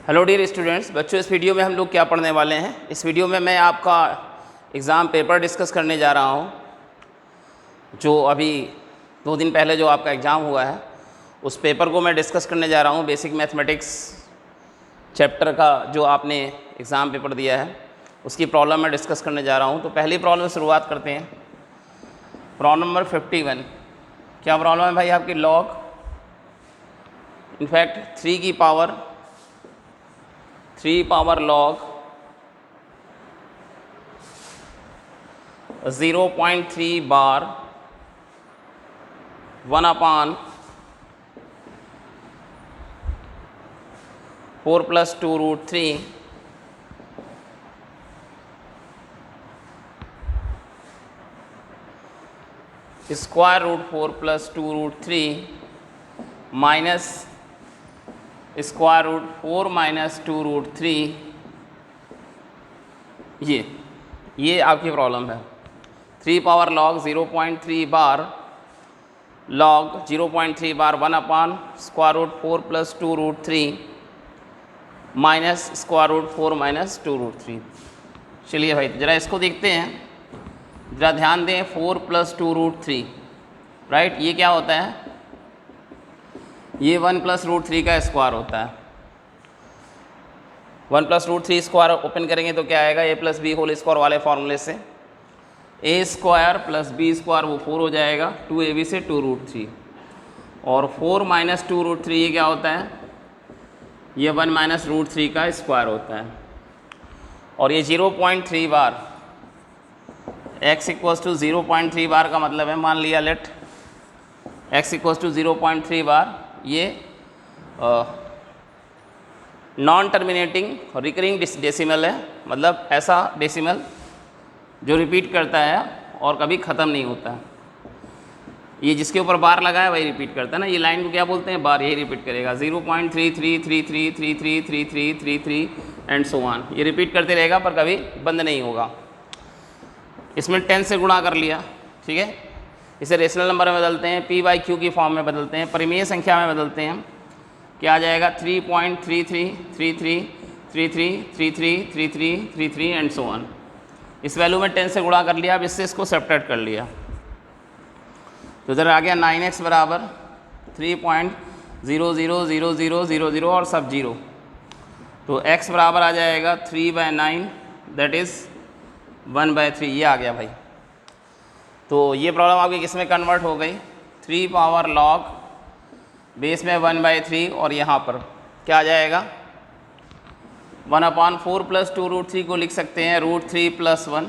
Hello dear students, बच्चों इस video में हम लोग क्या पढ़ने वाले हैं। इस वीडियो में मैं आपका एग्ज़ाम पेपर डिस्कस करने जा रहा हूं, जो अभी 2 दिन पहले जो आपका एग्ज़ाम हुआ है उस पेपर को मैं डिस्कस करने जा रहा हूं। बेसिक मैथमेटिक्स चैप्टर का जो आपने एग्ज़ाम पेपर दिया है उसकी प्रॉब्लम मैं डिस्कस करने जा रहा हूं। तो पहली प्रॉब्लम से शुरुआत करते हैं। Problem number 51। क्या प्रॉब्लम है भाई आपकी? लॉग इनफैक्ट 3 की पावर log 0.3 बार 1/4 + 2√3 √4 + 2√3 माइनस √4 - 2√3। ये आपकी प्रॉब्लम है। 3 पावर log 0.3 बार log 0.3 बार 1/4 + 2√3 माइनस √4 - 2√3। चलिए भाई ज़रा इसको देखते हैं, ज़रा ध्यान दें। 4 + 2√3 राइट, ये क्या होता है? ये 1 + √3 का स्क्वायर होता है। 1 + √3 स्क्वायर ओपन करेंगे तो क्या आएगा? a + b होल स्क्वायर वाले फॉर्मूले से a² + b² वो 4 हो जाएगा, 2ab से 2√3 और 4 - 2√3 ये क्या होता है? ये 1 - √3 का स्क्वायर होता है। और ये 0.3 बार x = 0.3 बार का मतलब है, मान लिया लेट x = 0.3 बार, ये नॉन टर्मिनेटिंग रिकरिंग डेसिमल है, मतलब ऐसा डेसिमल जो रिपीट करता है और कभी ख़त्म नहीं होता। ये जिसके ऊपर बार लगा है वही रिपीट करता है ना। ये लाइन को क्या बोलते हैं? बार। यही रिपीट करेगा 0.3333333333 एंड सो ऑन। ये रिपीट करते रहेगा पर कभी बंद नहीं होगा। इसमें 10 से गुणा कर लिया, ठीक है। इसे रेशनल नंबर में बदलते हैं, p/q की फॉर्म में बदलते हैं, परिमेय संख्या में बदलते हैं। क्या आ जाएगा? 3.3333333333 एंड सो ऑन। इस वैल्यू में 10 से गुणा कर लिया। अब इससे इसको सब्ट्रैक्ट कर लिया तो इधर आ गया 9x बराबर 3.000000 और सब 0। तो x बराबर आ जाएगा 3/9 दैट इज़ 1/3। ये आ गया भाई। तो ये प्रॉब्लम आपकी किस में कन्वर्ट हो गई? 3 पावर log बेस में 1/3 और यहाँ पर क्या आ जाएगा? 1/4 + 2√3 को लिख सकते हैं √3 + 1,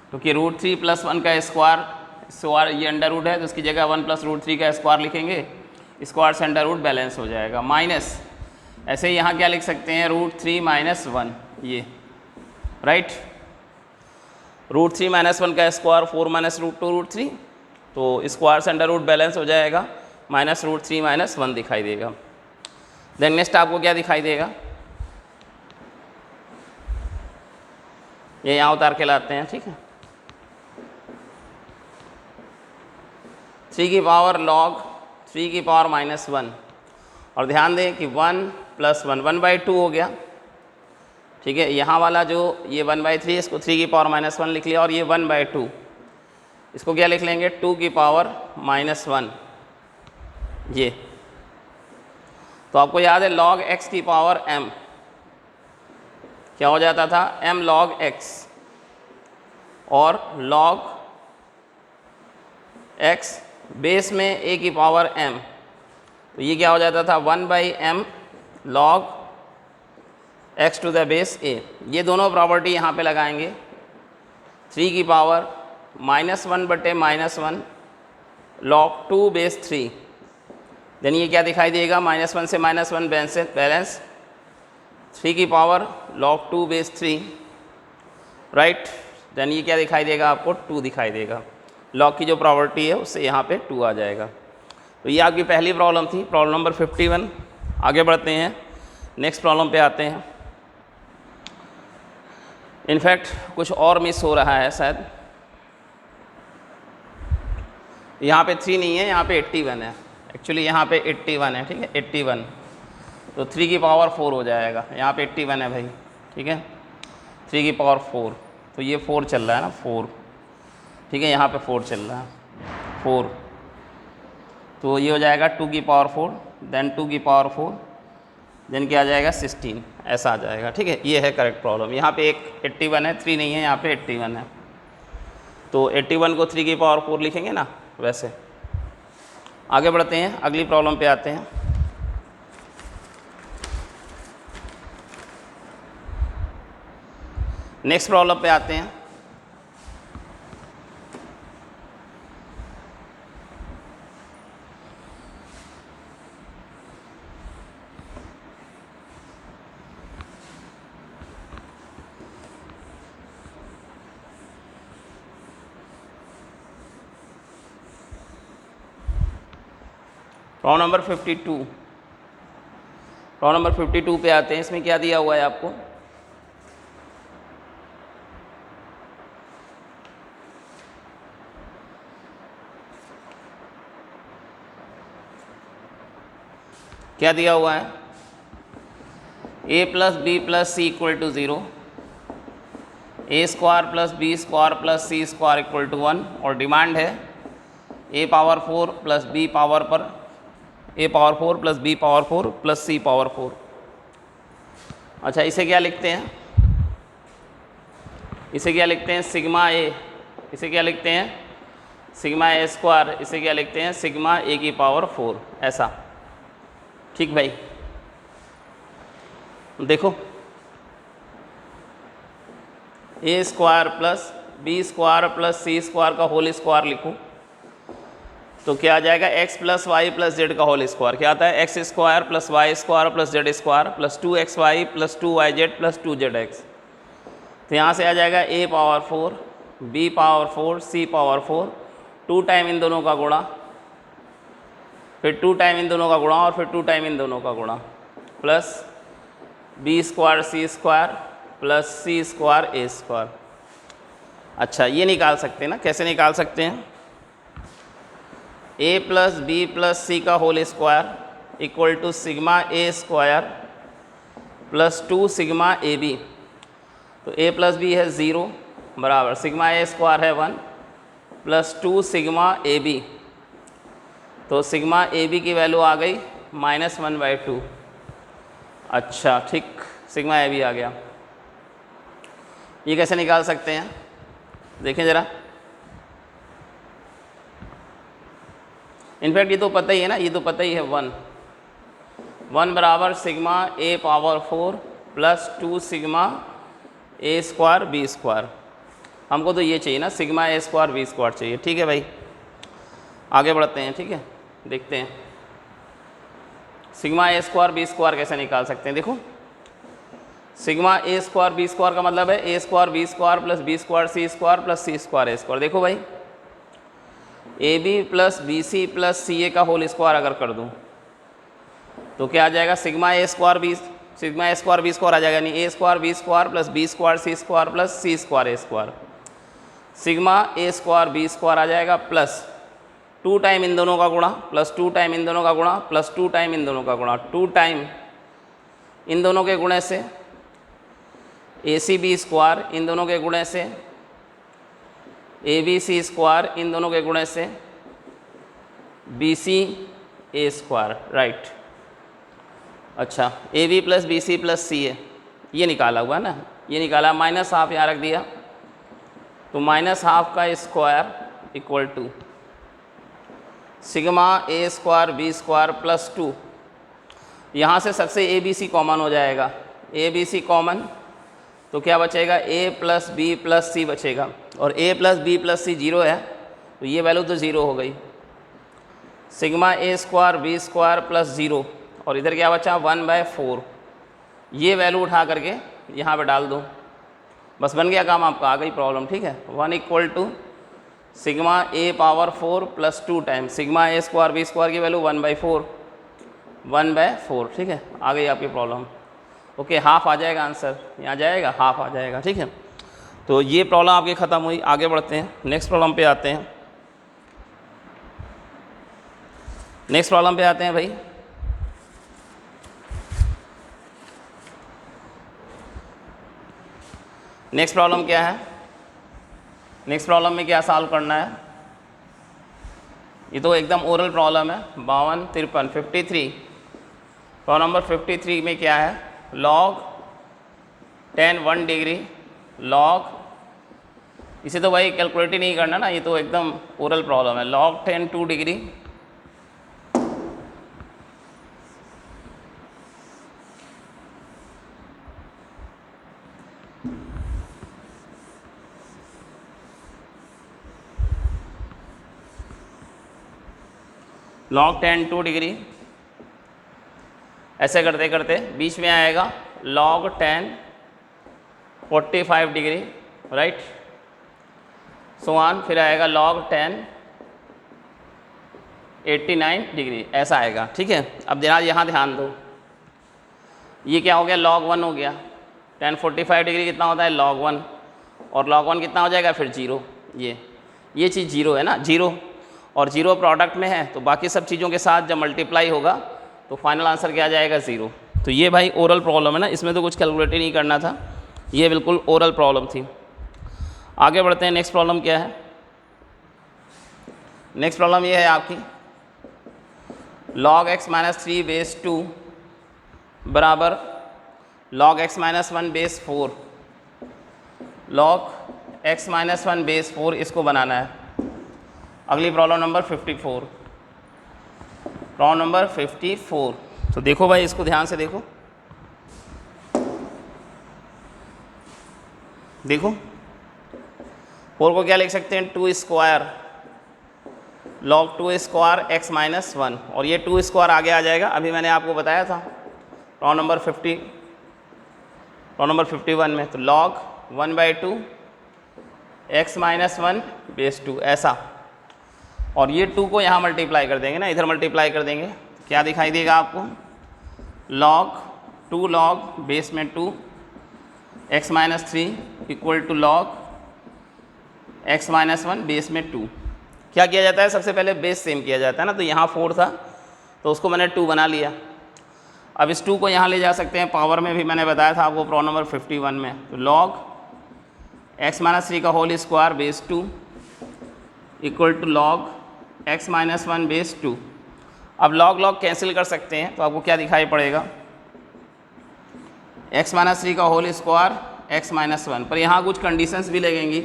क्योंकि √3 + 1 का स्क्वायर ये अंडर रूट है तो उसकी जगह 1 + √3 का स्क्वायर लिखेंगे। स्क्वायर से अंडर रूट बैलेंस हो जाएगा। माइनस ऐसे ही यहाँ क्या लिख सकते हैं? √3 - 1 ये राइट। √3 - 1 का स्क्वायर 4 - √2√3, तो स्क्वायर से अंडर रूट बैलेंस हो जाएगा, -√3 - 1 दिखाई देगा। देन नेक्स्ट आपको क्या दिखाई देगा? ये यहाँ उतार के लाते हैं, ठीक है। 3 की पावर log 3 की पावर -1 और ध्यान दें कि 1 + 1 1/2 हो गया, ठीक है। यहाँ वाला जो ये 1/3 इसको 3 की पावर -1 लिख लिया और ये 1/2 इसको क्या लिख लेंगे? 2 की पावर -1 ये। तो आपको याद है log x की पावर m क्या हो जाता था? m log x और log x बेस में a की पावर m, तो ये क्या हो जाता था? 1/m log x to the base a। ये दोनों प्रॉपर्टी यहाँ पे लगाएंगे। 3 की पावर -1/-1 log 2 बेस 3। देन ये क्या दिखाई देगा? -1 से -1 बैलेंस 3 की power log 2 base 3 right. Then ये क्या दिखाई देगा? आपको 2 दिखाई देगा। log की जो प्रॉपर्टी है उससे यहाँ पे 2 आ जाएगा। तो ये आपकी पहली प्रॉब्लम थी, प्रॉब्लम नंबर 51। आगे बढ़ते हैं, नेक्स्ट प्रॉब्लम पे आते हैं। इनफैक्ट कुछ और मिस हो रहा है शायद। यहाँ पे 3 नहीं है, यहाँ पे 81 है। एक्चुअली यहाँ पे 81 है, ठीक है, 81। तो 3 की पावर 4 हो जाएगा, यहाँ पे 81 है भाई, ठीक है, 3 की पावर 4, तो ये 4 चल रहा है ना, 4, ठीक है, यहाँ पे 4 चल रहा है, 4, तो ये हो जाएगा 2 की पावर 4, देन 2 की पावर 4, देन क्या आ जाएगा 16, ऐसा आ जाएगा, ठीक है। ये है करेक्ट प्रॉब्लम। यहाँ पे एक 81 है, 3 नहीं है, यहाँ पे 81 है, तो 81 को 3 की पावर 4 लिखेंगे ना वैसे। आगे बढ़ते हैं, अगली प्रॉब्लम पे आते हैं। नेक्स्ट प्रॉब्लम पे आते हैं। प्रॉब्लम नंबर 52, प्रॉब्लम नंबर 52 पे आते हैं। इसमें क्या दिया हुआ है आपको, क्या दिया हुआ है, a plus B plus C equal to 0, A square plus B square plus C square equal to 1, और डिमांड है a power 4 plus B power पर a power 4 plus B power 4 plus C power 4। अच्छा, इसे क्या लिखते हैं, इसे क्या लिखते हैं, सिग्मा ए, इसे क्या लिखते हैं, सिग्मा ए स्क्वायर, इसे क्या लिखते हैं, सिग्मा ए की पावर 4, ऐसा, ठीक भाई। देखो, A square plus B square plus C square का होल स्क्वायर लिखूँ तो क्या आ जाएगा, X plus Y plus Z का होल स्क्वायर। क्या आता है, X square plus Y square plus Z square plus 2xy plus 2yz plus 2zx। तो यहाँ से आ जाएगा a power 4 b power 4 c power 4, 2 time इन दोनों का गुणा, फिर 2 टाइम इन दोनों का गुणा, और फिर 2 टाइम इन दोनों का गुणा, plus B square C square plus C square A square. अच्छा, ये निकाल सकते हैं ना, कैसे निकाल सकते हैं, a plus B plus C का whole square equal to sigma A square plus 2 sigma A B. तो a प्लस बी है 0 बराबर सिग्मा ए स्क्वायर है 1 प्लस 2 सिग्मा ए बी। तो सिग्मा ए बी की वैल्यू आ गई -1/2। अच्छा, ठीक, सिग्मा ए बी आ गया। ये कैसे निकाल सकते हैं, देखें ज़रा। इनफैक्ट ये तो पता ही है ना, ये तो पता ही है, 1 बराबर sigma A power 4 plus 2 sigma A square B square. हमको तो ये चाहिए ना, sigma A square B square चाहिए, ठीक है भाई। आगे बढ़ते हैं, ठीक है, देखते हैं sigma A square B square कैसे निकाल सकते हैं। देखो, sigma A square B square का मतलब है A square B square plus B square C square plus C square A square. देखो भाई, A B plus B C plus C A का होल स्क्वायर अगर कर दूँ तो क्या आ जाएगा, sigma A square B square आ जाएगा, यानी A square B square plus B square C square plus C square A square. Sigma A square B square आ जाएगा प्लस 2 टाइम इन दोनों का गुणा प्लस 2 टाइम इन दोनों का गुणा प्लस 2 टाइम इन दोनों का गुणा, 2 टाइम इन दोनों के गुणे से ए सी बी स्क्वायर, इन दोनों के गुणे से ए बी सी स्क्वायर, इन दोनों के गुणे से B C A square, right. अच्छा, A B plus B C plus C A, ये निकाला हुआ है ना, ये निकाला, -12 यहाँ रख दिया, तो -12 का square equal to sigma A square B square plus 2। यहाँ से सबसे ए बी सी कॉमन हो जाएगा, ए बी सी कॉमन, तो क्या बचेगा, a प्लस बी प्लस सी बचेगा, और a प्लस बी प्लस सी 0 है, तो ये वैल्यू तो 0 हो गई। Sigma A square B square plus 0, और इधर क्या बचा, 1/4। ये वैल्यू उठा करके यहाँ पे डाल दो, बस बन गया काम आपका, आ गई प्रॉब्लम, ठीक है। 1 equal to sigma A power 4 plus 2 time sigma A square B square की वैल्यू 1/4, ठीक है, आ गई आपकी प्रॉब्लम। ओके, हाफ आ जाएगा आंसर, यहाँ जाएगा, हाफ आ जाएगा, ठीक है। तो ये प्रॉब्लम आपकी ख़त्म हुई। आगे बढ़ते हैं, नेक्स्ट प्रॉब्लम पे आते हैं। नेक्स्ट प्रॉब्लम पे आते हैं भाई। नेक्स्ट प्रॉब्लम क्या है, नेक्स्ट प्रॉब्लम में क्या सॉल्व करना है, ये तो एकदम ओरल प्रॉब्लम है। 52, 53, 53, प्रॉब्लम नंबर 53 में क्या है, log 10 1 डिग्री log, इसे तो भाई कैलकुलेट ही नहीं करना ना, ये तो एकदम ओरल प्रॉब्लम है। log 10 2 डिग्री log 10 2 डिग्री, ऐसे करते करते बीच में आएगा log 10 45 degree, right, so on, फिर आएगा log 10 89 डिग्री, ऐसा आएगा। ठीक है, अब जरा यहाँ ध्यान दो, ये क्या हो गया, log 1 हो गया। 10 45 डिग्री कितना होता है, log 1, और log 1 कितना हो जाएगा फिर 0। ये चीज़ 0 है ना, 0 और 0 प्रोडक्ट में है, तो बाकी सब चीज़ों के साथ जब मल्टीप्लाई होगा तो फाइनल आंसर क्या आ जाएगा, 0। तो ये भाई ओरल प्रॉब्लम है ना, इसमें तो कुछ कैलकुलेट ही नहीं करना था, ये बिल्कुल ओरल प्रॉब्लम थी। आगे बढ़ते हैं, नेक्स्ट प्रॉब्लम क्या है, नेक्स्ट प्रॉब्लम ये है आपकी log x माइनस 3 बेस 2 बराबर log x minus 1 base 4, log x minus 1 base 4 इसको बनाना है। अगली प्रॉब्लम नंबर 54, प्रॉब्लम नंबर 54, तो देखो भाई इसको ध्यान से देखो, देखो 4 को क्या लिख सकते हैं, 2 square log 2 square x minus 1, और ये 2 स्क्वायर आगे आ जाएगा, अभी मैंने आपको बताया था प्रॉब्लम नंबर 51 में। तो log 1/2 x माइनस 1 बेस 2, ऐसा, और ये 2 को यहाँ मल्टीप्लाई कर देंगे ना, इधर मल्टीप्लाई कर देंगे, क्या दिखाई देगा आपको, log 2 log बेस में 2 x minus 3 equal to log x minus 1 base में 2। क्या किया जाता है, सबसे पहले बेस सेम किया जाता है ना, तो यहाँ 4 था तो उसको मैंने 2 बना लिया। अब इस 2 को यहाँ ले जा सकते हैं पावर में, भी मैंने बताया था आपको प्रॉब्लम नंबर 51 में। तो log x माइनस 3 का whole square base 2 equal to log x minus 1 base 2। अब log कैंसिल कर सकते हैं, तो आपको क्या दिखाई पड़ेगा, x माइनस 3 का होल स्क्वायर x माइनस 1, पर यहाँ कुछ कंडीशंस भी लगेंगी।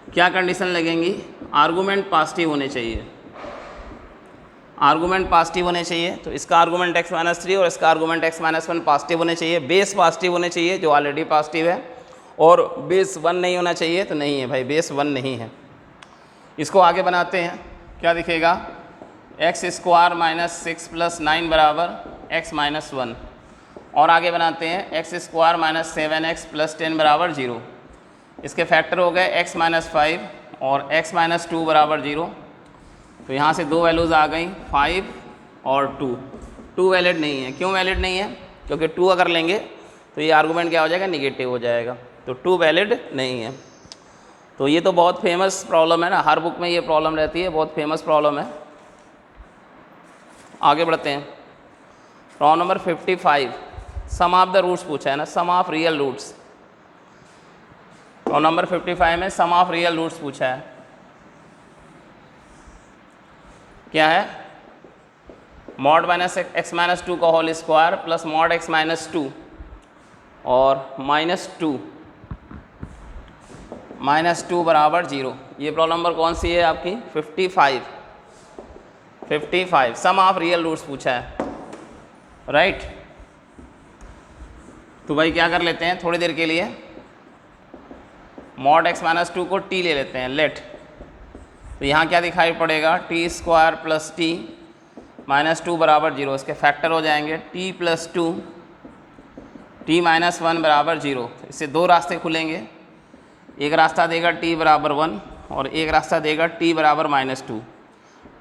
क्या कंडीशन लगेंगी, आर्गूमेंट पॉजिटिव होने चाहिए, आर्गूमेंट पॉजिटिव होने चाहिए, तो इसका आर्गूमेंट x माइनस 3 और इसका आर्गूमेंट x माइनस 1 पॉजिटिव होने चाहिए, बेस पॉजिटिव होने चाहिए जो ऑलरेडी पॉजिटिव है, और बेस 1 नहीं होना चाहिए, तो नहीं है भाई, बेस 1 नहीं है। इसको आगे बनाते हैं, क्या दिखेगा, x स्क्वायर माइनस 6 प्लस 9 बराबर x माइनस 1, और आगे बनाते हैं x square minus 7x plus 10 बराबर 0। इसके फैक्टर हो गए x माइनस 5 और x माइनस 2 बराबर 0, तो यहाँ से दो वैल्यूज़ आ गई 5 और 2 वैलिड नहीं है। क्यों वैलिड नहीं है, क्योंकि 2 अगर लेंगे तो ये आर्गूमेंट क्या हो जाएगा, निगेटिव हो जाएगा, तो 2 वैलिड नहीं है। तो ये तो बहुत फेमस प्रॉब्लम है ना, हर बुक में ये प्रॉब्लम रहती है, बहुत फेमस प्रॉब्लम है। आगे बढ़ते हैं, problem number 55, sum of the roots पूछा है ना, sum of real roots. Problem number 55 में सम ऑफ रियल रूट्स पूछा है, क्या है, मॉड माइनस एक्स माइनस 2 का whole square plus mod X minus 2 और माइनस टू बराबर 0। ये प्रॉब्लम नंबर कौन सी है आपकी, 55 सम ऑफ रियल रूट्स पूछा है, राइट। तो भाई क्या कर लेते हैं, थोड़ी देर के लिए मॉड एक्स माइनस 2 को t ले लेते हैं, लेट। तो यहाँ क्या दिखाई पड़ेगा, T square plus T minus 2 बराबर 0, इसके फैक्टर हो जाएंगे t प्लस 2 t माइनस 1 बराबर 0। इससे दो रास्ते खुलेंगे, एक रास्ता देगा t बराबर 1 और एक रास्ता देगा t बराबर माइनस 2।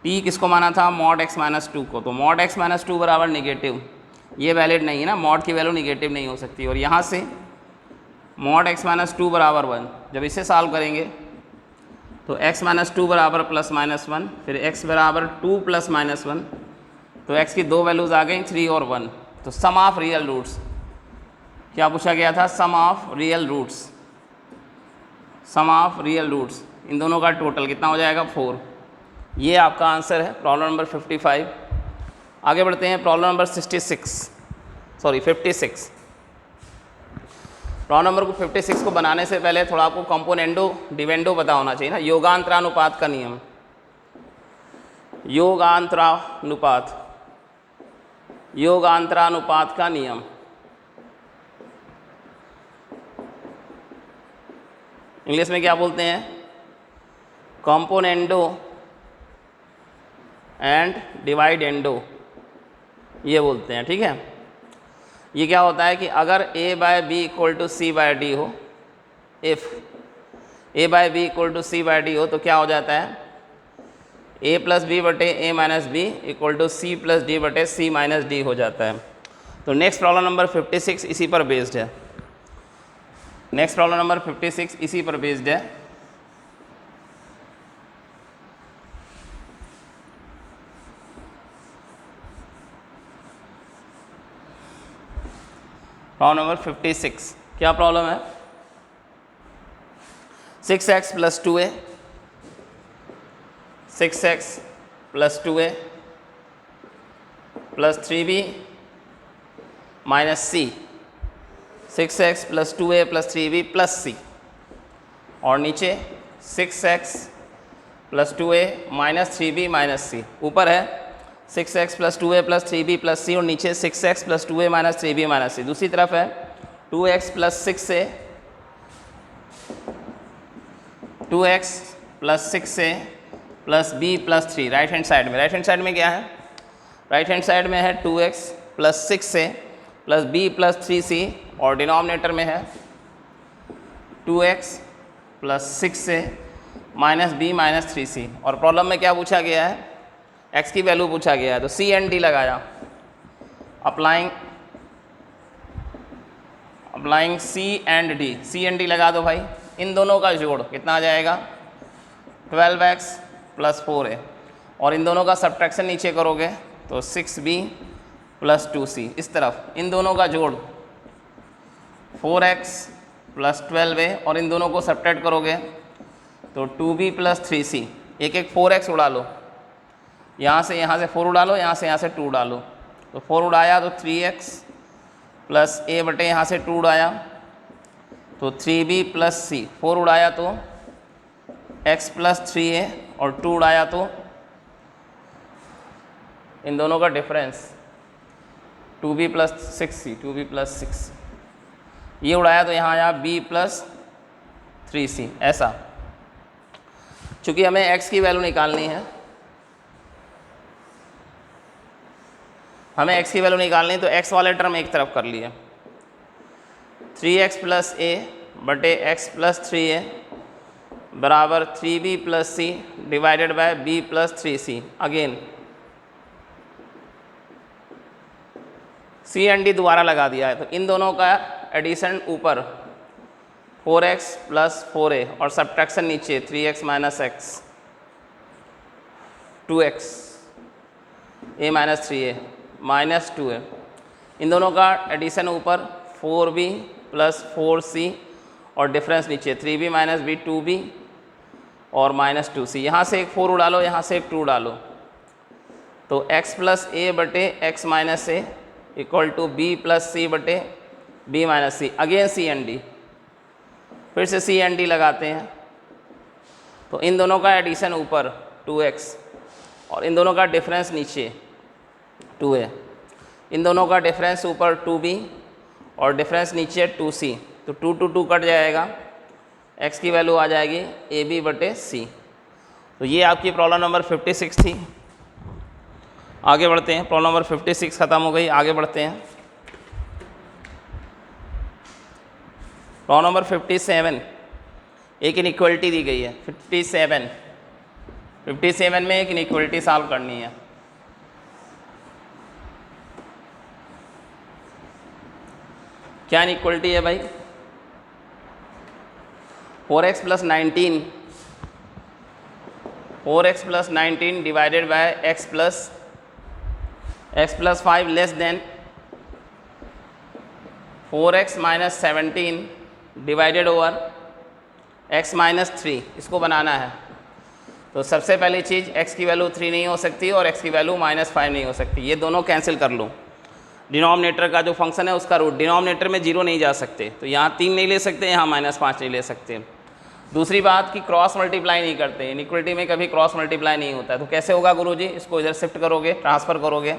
t किसको माना था, मॉड x माइनस 2 को, तो मॉड x माइनस 2 बराबर निगेटिव, ये वैलिड नहीं है ना, मॉड की वैल्यू निगेटिव नहीं हो सकती। और यहाँ से मॉड x माइनस 2 बराबर 1, जब इसे सॉल्व करेंगे तो x माइनस 2 बराबर प्लस माइनस 1, फिर x बराबर 2 प्लस माइनस 1, तो x की दो वैल्यूज़ आ गई 3 और 1। तो सम ऑफ रियल रूट्स क्या पूछा गया था? Sum of real roots, sum of real roots, इन दोनों का टोटल कितना हो जाएगा? 4। ये आपका आंसर है प्रॉब्लम नंबर 55। आगे बढ़ते हैं प्रॉब्लम नंबर 56। प्रॉब्लम नंबर 56 को बनाने से पहले थोड़ा आपको कंपोनेंडो डिवेंडो पता होना चाहिए ना, योगांतरानुपात का नियम, योगांतरानुपात का नियम। इंग्लिश में क्या बोलते हैं? कंपोनेंडो एंड डिवाइडेंडो, ये बोलते हैं, ठीक है। ये क्या होता है कि अगर a by B equal to C by D हो, if a by B equal to C by D हो, तो क्या हो जाता है? a प्लस बी बटे a minus B equal to C plus D बटे सी माइनस डी हो जाता है। तो नेक्स्ट प्रॉब्लम नंबर 56 इसी पर बेस्ड है। नेक्स्ट प्रॉब्लम नंबर 56 इसी पर बेस्ड है। प्रॉब्लम नंबर 56 क्या प्रॉब्लम है? 6x plus 2a, 6x plus 2a plus 3b minus c, 6x plus 2a plus 3b plus c, और नीचे 6x plus 2a minus 3b minus c। ऊपर है 6x plus 2a plus 3b plus c और नीचे 6x plus 2a minus 3b minus c। दूसरी तरफ है 2x plus 6a, 2x plus 6a plus b plus 3 right hand side में। Right hand side में क्या है? राइट हैंड साइड में है 2x plus 6a plus b plus 3c और डिनोमिनेटर में है 2x plus 6a minus b minus 3c। और प्रॉब्लम में क्या पूछा गया है? x की वैल्यू पूछा गया है, तो c एंड d लगाया। अप्लाइंग c एंड d लगा दो भाई। इन दोनों का जोड़ कितना आ जाएगा? 12x प्लस 4a, और इन दोनों का सब्ट्रैक्शन नीचे करोगे तो 6b प्लस 2c। इस तरफ इन दोनों का जोड़ 4x प्लस 12a, और इन दोनों को सब्ट्रैक्ट करोगे तो 2b प्लस 3c। एक एक 4x उड़ा लो, यहाँ से 4 उड़ा लो, यहाँ से 2 डालो, तो 4 उड़ाया तो 3x प्लस a बटे यहाँ से 2 उड़ाया तो 3b प्लस c, 4 उड़ाया तो x प्लस 3a और 2 उड़ाया तो इन दोनों का difference 2b plus 6c, 2b plus 6, ये उड़ाया तो यहाँ आया b प्लस 3c। ऐसा, चूँकि हमें x की वैल्यू निकालनी है, हमें x की वैल्यू निकालनी, तो x वाले टर्म एक तरफ कर लिए, 3x प्लस a बटे x प्लस 3a बराबर 3b plus c divided by b plus 3c। Again c and d दोबारा लगा दिया है, तो इन दोनों का एडिशन ऊपर 4x प्लस 4a और सब्ट्रैक्शन नीचे 3x minus x, 2x a minus 3a minus 2a। इन दोनों का एडिशन ऊपर 4b प्लस 4c और डिफरेंस नीचे 3b माइनस b 2b और माइनस 2c। यहाँ से एक 4 उड़ा लो, यहाँ से एक 2 डालो, तो x प्लस a बटे x minus a equal to b plus c बटे b minus c। Again c and d, फिर से c एंड d लगाते हैं, तो इन दोनों का एडिशन ऊपर 2x और इन दोनों का डिफरेंस नीचे 2a, इन दोनों का डिफरेंस ऊपर 2b और डिफरेंस नीचे 2c, तो 2 2 2 कट जाएगा, x की वैल्यू आ जाएगी ab बटे c। तो ये आपकी प्रॉब्लम नंबर 56 थी। आगे बढ़ते हैं, प्रॉब्लम नंबर 56 ख़त्म हो गई, आगे बढ़ते हैं प्रॉब्लम नंबर 57। एक इनइक्वालिटी दी गई है 57 में एक इनइक्वालिटी सॉल्व करनी है। क्या इनइक्वालिटी है भाई? 4x plus 19 divided by x plus 5 less than 4x minus 17 divided over x minus 3, इसको बनाना है। तो सबसे पहली चीज़ x की वैल्यू 3 नहीं हो सकती और x की वैल्यू -5 नहीं हो सकती, ये दोनों कैंसिल कर लो। डिनोमिनेटर का जो फंक्शन है उसका रूट, डिनोमिनेटर में 0 नहीं जा सकते, तो यहाँ 3 नहीं ले सकते, यहाँ -5 नहीं ले सकते। दूसरी बात कि क्रॉस मल्टीप्लाई नहीं करते, इनइक्वलिटी में कभी क्रॉस मल्टीप्लाई नहीं होता है। तो कैसे होगा गुरुजी? इसको इधर शिफ्ट करोगे, ट्रांसफ़र करोगे।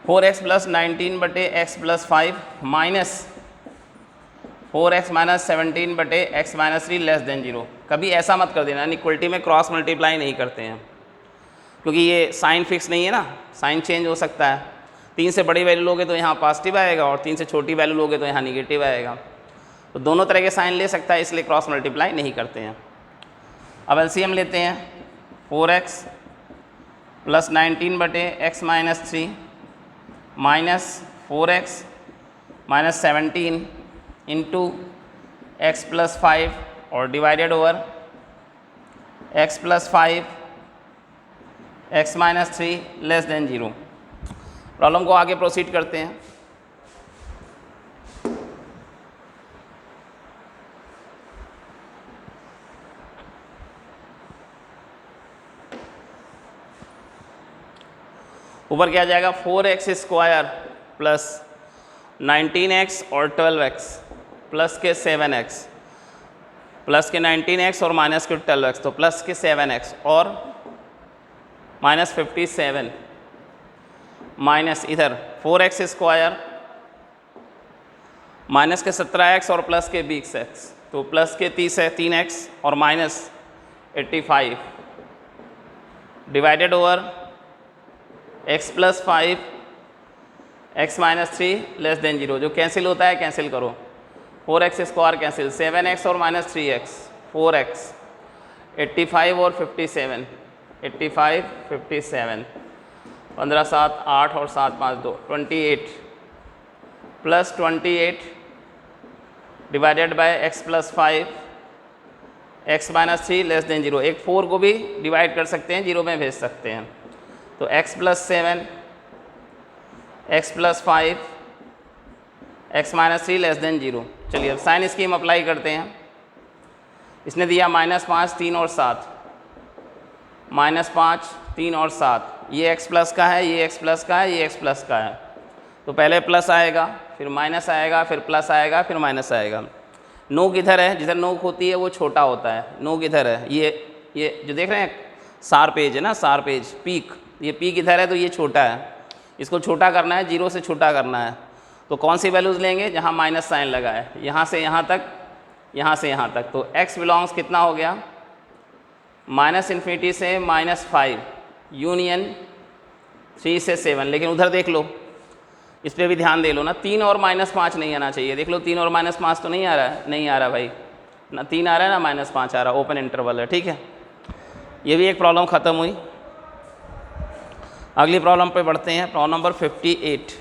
4x प्लस 19 बटे x plus 5 minus 4x minus 17 बटे x माइनस 3 लेस देन 0। कभी ऐसा मत कर देना, इक्वलिटी में क्रॉस मल्टीप्लाई नहीं करते हैं, क्योंकि ये साइन फिक्स नहीं है ना, साइन चेंज हो सकता है। 3 से बड़ी वैल्यू लोगे तो यहाँ पॉजिटिव आएगा और 3 से छोटी वैल्यू लोगे तो यहाँ निगेटिव आएगा। तो दोनों तरह के साइन ले सकता है, इसलिए क्रॉस मल्टीप्लाई नहीं करते हैं। अब एलसीएम लेते हैं। 4x प्लस 19 बटे x minus 3 minus 4x minus 17 into x plus 5 और divided over x plus 5 x minus 3 less than 0। Problem को आगे प्रोसीड करते हैं। ऊपर क्या आ जाएगा? 4x स्क्वायर प्लस 19x और 12x प्लस के 7x प्लस के 19x और माइनस के 12x, तो प्लस के 7x और माइनस 57 माइनस इधर 4x स्क्वायर माइनस के 17x और प्लस के 20x, तो प्लस के 3x और minus 85 divided over x plus 5 x minus 3 less than 0। जो कैंसिल होता है कैंसिल करो, 4x स्क्वायर कैंसिल, 7x और माइनस 3x 4x 85 और 57 85 57 15 7 8 और 7 5 2 28 plus 28 divided by x plus 5 x minus 3 less than 0। एक 4 को भी डिवाइड कर सकते हैं, 0 में भेज सकते हैं। तो x plus 7 x plus 5 x minus 3 less than 0। चलिए अब साइन स्कीम अप्लाई करते हैं। इसने दिया -5 3 और 7, -5 3 और 7, ये x प्लस का है, ये x प्लस का है, ये x प्लस का है। तो पहले प्लस आएगा, फिर माइनस आएगा, फिर प्लस आएगा, फिर माइनस आएगा। नोक इधर है, जिधर नोक होती है वो छोटा होता है, नोक इधर है। ये जो देख रहे हैं शार्प एज है ना, शार्प एज पीक, ये पीक इधर है तो ये छोटा है, इसको छोटा करना है, 0 से छोटा करना है। तो कौन सी वैल्यूज़ लेंगे? जहाँ माइनस साइन लगा है, यहाँ से यहाँ तक, यहाँ से यहाँ तक। तो x बिलोंग्स कितना हो गया? -∞ से -5 यूनियन 3 से 7। लेकिन उधर देख लो, इस पर भी ध्यान दे लो ना, 3 और -5 नहीं आना चाहिए। देख लो 3 और -5 तो नहीं आ रहा है, नहीं आ रहा भाई, ना 3 आ रहा है ना -5 आ रहा, ओपन इंटरवल है, ठीक है। ये भी एक प्रॉब्लम ख़त्म हुई। अगली प्रॉब्लम पे बढ़ते हैं, प्रॉब्लम नंबर 58।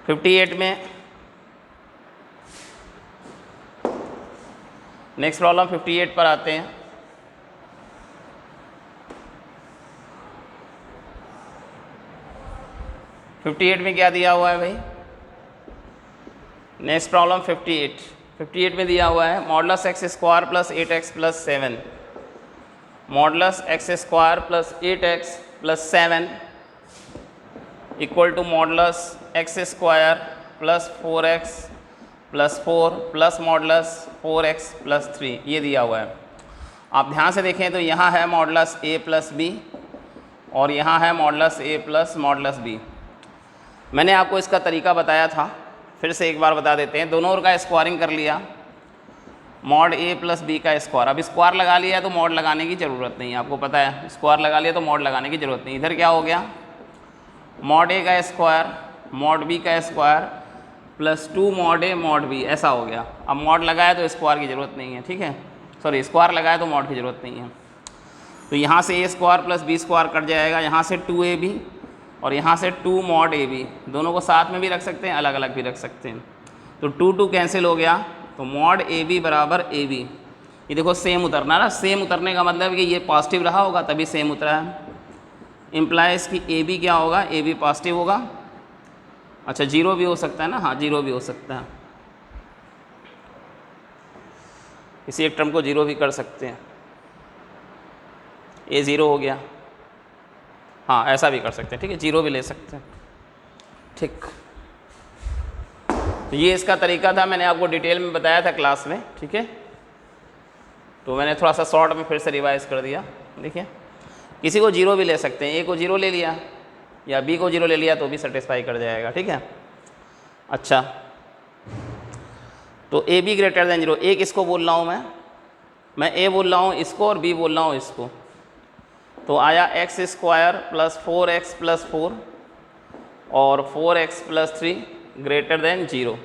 58 में नेक्स्ट प्रॉब्लम 58 पर आते हैं। फिफ्टी में क्या दिया हुआ है भाई? नेक्स्ट प्रॉब्लम 58 में दिया हुआ है modulus x square plus 8x plus 7, modulus x square plus 8x plus 7 equal to modulus x square plus 4x plus 4 plus modulus 4x plus 3, ये दिया हुआ है। आप ध्यान से देखें तो यहाँ है मॉडुलस a प्लस बी और यहाँ है modulus a plus modulus b। मैंने आपको इसका तरीका बताया था, फिर से एक बार बता देते हैं। दोनों का स्क्वायरिंग कर लिया, मॉड a प्लस बी का स्क्वायर। अब स्क्वायर लगा लिया तो मॉड लगाने की ज़रूरत नहीं है, आपको पता है, स्क्वायर लगा लिया तो मॉड लगाने की ज़रूरत नहीं। इधर क्या हो गया? मॉड a का स्क्वायर मॉड b का square plus 2 mod a mod b, ऐसा हो गया। अब मॉड लगाया तो स्क्वायर की ज़रूरत नहीं है, ठीक है, सॉरी स्क्वायर लगाया तो मॉड की ज़रूरत नहीं है। तो यहाँ से a square plus b square cut जाएगा, यहाँ से 2ab और यहाँ से 2 मॉड ab, दोनों को साथ में भी रख सकते हैं, अलग अलग भी रख सकते हैं। तो 2 कैंसिल हो गया, तो मॉड ab बराबर ab। ये देखो सेम उतरना ना, सेम उतरने का मतलब कि ये पॉजिटिव रहा होगा तभी सेम उतरा है। इम्प्लाइज कि ab क्या होगा? ab पॉजिटिव होगा अच्छा 0 भी हो सकता है ना, हाँ 0 भी हो सकता है, इसी एक टर्म को 0 भी कर सकते हैं, ये 0 हो गया, हाँ ऐसा भी कर सकते हैं, ठीक है 0 भी ले सकते हैं, ठीक। तो ये इसका तरीका था, मैंने आपको डिटेल में बताया था क्लास में, ठीक है। तो मैंने थोड़ा सा शॉर्ट में फिर से रिवाइज कर दिया। देखिए किसी को 0 भी ले सकते हैं, ए को 0 ले लिया या बी को 0 ले लिया तो भी सेटिस्फाई कर जाएगा, ठीक है। अच्छा तो ए बी ग्रेटर देन 0, ए किसको बोल रहा हूँ मैं ए बोल रहा हूँ इसको और बी बोल रहा हूँ इसको। तो आया x square plus 4x plus 4 और 4x प्लस 3 ग्रेटर देन 0।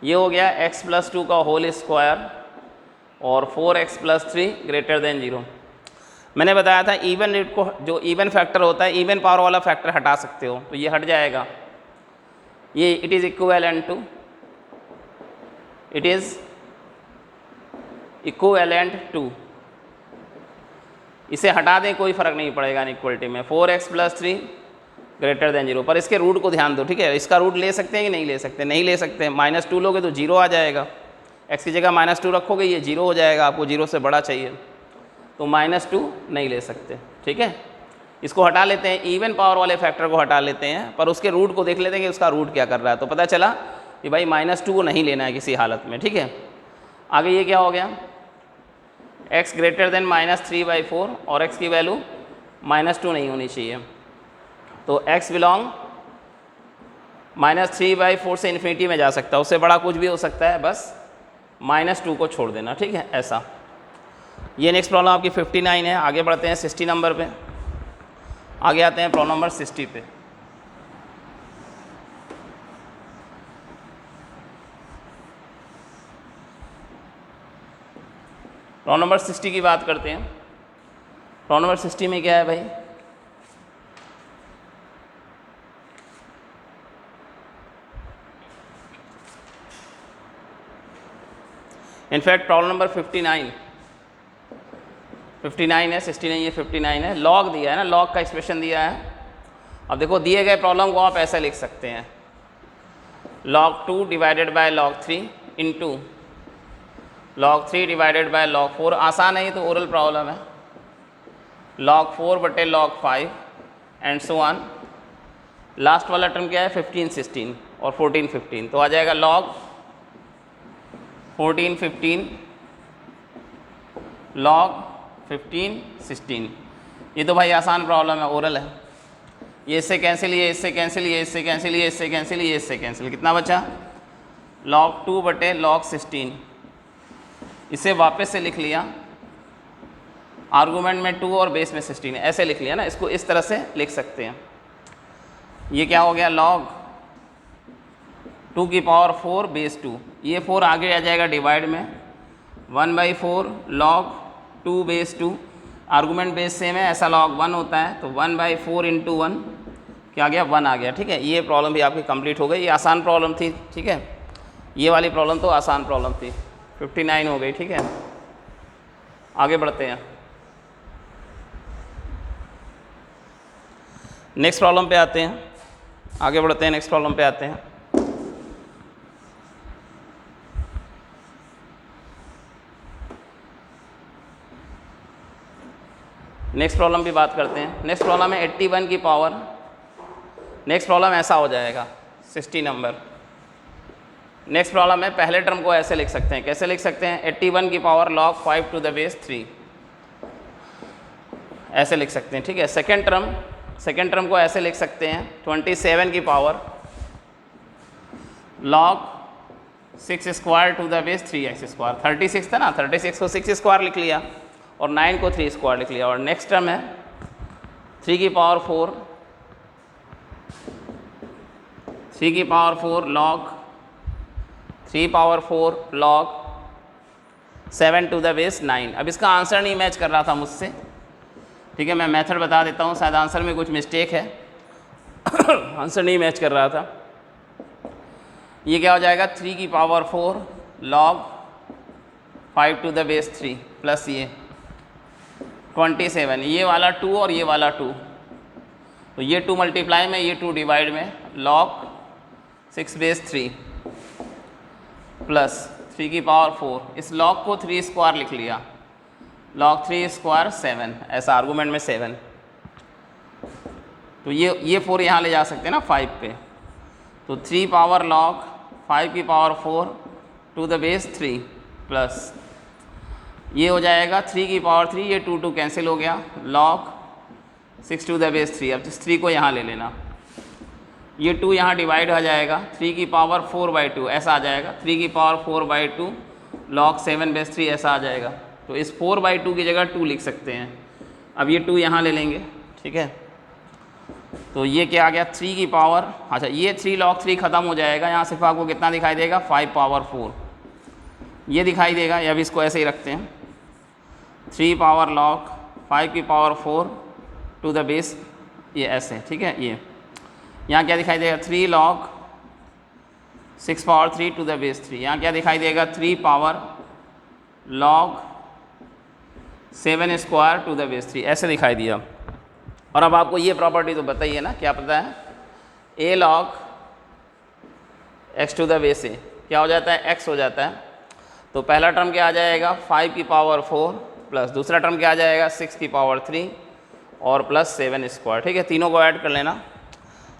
ये हो गया x प्लस 2 का होल स्क्वायर और 4x प्लस 3 ग्रेटर देन 0। मैंने बताया था इवन रेट को, जो इवन फैक्टर होता है, इवन पावर वाला फैक्टर हटा सकते हो, तो ये हट जाएगा, ये इट इज़ इक्विवेलेंट टू, इसे हटा दें कोई फ़र्क नहीं पड़ेगा इक्वलिटी में, 4x प्लस 3 ग्रेटर देन 0। पर इसके रूट को ध्यान दो, ठीक है, इसका रूट ले सकते हैं कि नहीं ले सकते, नहीं ले सकते, -2 लोगे तो 0 आ जाएगा, x की जगह -2 रखोगे ये 0 हो जाएगा, आपको 0 से बड़ा चाहिए, तो -2 नहीं ले सकते, ठीक है। इसको हटा लेते हैं, इवन पावर वाले फैक्टर को हटा लेते हैं, पर उसके रूट को देख लेते हैं कि उसका रूट क्या कर रहा है, तो पता चला कि भाई -2 को नहीं लेना है किसी हालत में, ठीक है। आगे ये क्या हो गया, x ग्रेटर देन -3/4 और x की वैल्यू -2 नहीं होनी चाहिए, तो x बिलोंग -3/4 से इन्फिनिटी में जा सकता है, उससे बड़ा कुछ भी हो सकता है, बस -2 को छोड़ देना, ठीक है ऐसा। ये नेक्स्ट प्रॉब्लम आपकी 59 है। आगे बढ़ते हैं 60 नंबर पे, आगे आते हैं प्रॉब्लम नंबर 60 पे। प्रॉब्लम नंबर 60 की बात करते हैं। प्रॉब्लम नंबर 60 में क्या है भाई, इनफैक्ट प्रॉब्लम नंबर 59 है, 60 नहीं है 59 है। लॉग दिया है ना, लॉग का एक्सप्रेशन दिया है। अब देखो दिए गए प्रॉब्लम को आप ऐसे लिख सकते हैं, log 2 divided by log 3 into log 3 divided by log 4। आसान है, ये तो ओरल प्रॉब्लम है। log 4 बटे log 5 and so on. Last वाला टर्म क्या है, 15 16 और 14 15, तो आ जाएगा log 14 15 log 15 16। ये तो भाई आसान प्रॉब्लम है, ओरल है। ये इससे कैंसिल, ये इससे कैंसिल, ये इससे कैंसिल, ये इससे कैंसिल, ये इससे कैंसिल, कितना बचा, log 2 बटे log 16। इसे वापस से लिख लिया, आर्गूमेंट में 2 और बेस में 16, ऐसे लिख लिया ना, इसको इस तरह से लिख सकते हैं। ये क्या हो गया, log 2 की पावर 4 बेस 2, ये 4 आगे आ जाएगा डिवाइड में, 1/4 log 2 base 2, argument base same है, ऐसा log 1 होता है, तो 1/4 इंटू 1 क्या आ गया, 1 आ गया, ठीक है। ये प्रॉब्लम भी आपकी कंप्लीट हो गई, ये आसान प्रॉब्लम थी, ठीक है। ये वाली प्रॉब्लम तो आसान प्रॉब्लम थी, 59 हो गई, ठीक है। आगे बढ़ते हैं, नेक्स्ट प्रॉब्लम पे आते हैं, आगे बढ़ते हैं, नेक्स्ट प्रॉब्लम पे आते हैं। नेक्स्ट प्रॉब्लम की बात करते हैं। नेक्स्ट प्रॉब्लम है 81 की पावर। नेक्स्ट प्रॉब्लम ऐसा हो जाएगा 60 नंबर। नेक्स्ट प्रॉब्लम है, पहले टर्म को ऐसे लिख सकते हैं, कैसे लिख सकते हैं, 81 की power log 5 to the base 3, ऐसे लिख सकते हैं, ठीक है। सेकेंड टर्म को ऐसे लिख सकते हैं, 27 की power log 6 square to the base 3x square. 36 था ना, 36 को 6 स्क्वायर लिख लिया और 9 को 3 स्क्वायर लिख लिया। और नेक्स्ट टर्म है 3 की power 4 log 3 power 4 log 7 to the base 9। अब इसका आंसर नहीं मैच कर रहा था मुझसे, ठीक है, मैं मेथड बता देता हूँ, शायद आंसर में कुछ मिस्टेक है आंसर नहीं मैच कर रहा था। ये क्या हो जाएगा, 3 की power 4 log 5 to the base 3 plus ये 27, ये वाला 2 और ये वाला 2, तो ये 2 मल्टीप्लाई में, ये 2 डिवाइड में, log 6 बेस 3 प्लस 3 की पावर 4, इस log को 3 स्क्वायर लिख लिया, log 3 स्क्वायर 7, ऐसा आर्गूमेंट में 7, तो ये 4 यहाँ ले जा सकते हैं ना 5 पे, तो 3 पावर log 5 की power 4 to the base 3 plus ये हो जाएगा 3 की पावर 3, ये 2 कैंसिल हो गया, log 6 टू द बेस 3, अब इस 3 को यहाँ ले लेना, ये 2 यहाँ डिवाइड हो जाएगा, 3 की पावर 4/2 ऐसा आ जाएगा, 3 की पावर 4/2 log 7 बेस 3 ऐसा आ जाएगा, तो इस 4/2 की जगह 2 लिख सकते हैं। अब ये 2 यहाँ ले लेंगे, ठीक है, तो ये क्या आ गया 3 की पावर, अच्छा ये 3 log 3 ख़त्म हो जाएगा, यहाँ सिर्फ आपको कितना दिखाई देगा 5 पावर 4 ये दिखाई देगा, या अभी इसको ऐसे ही रखते हैं, 3 पावर log 5 की पावर 4 टू द बेस, ये ऐसे, ठीक है, ये यहाँ क्या दिखाई देगा 3 log 6 power 3 to the base 3, यहाँ क्या दिखाई देगा 3 power log 7 square to the base 3, ऐसे दिखाई दिया। और अब आपको ये प्रॉपर्टी तो बताइए ना, क्या पता है, a log x to the base a क्या हो जाता है x हो जाता है, तो पहला टर्म क्या आ जाएगा 5 की पावर 4 प्लस दूसरा टर्म क्या आ जाएगा 6 की पावर 3 और प्लस 7 स्क्वायर, ठीक है, तीनों को ऐड कर लेना।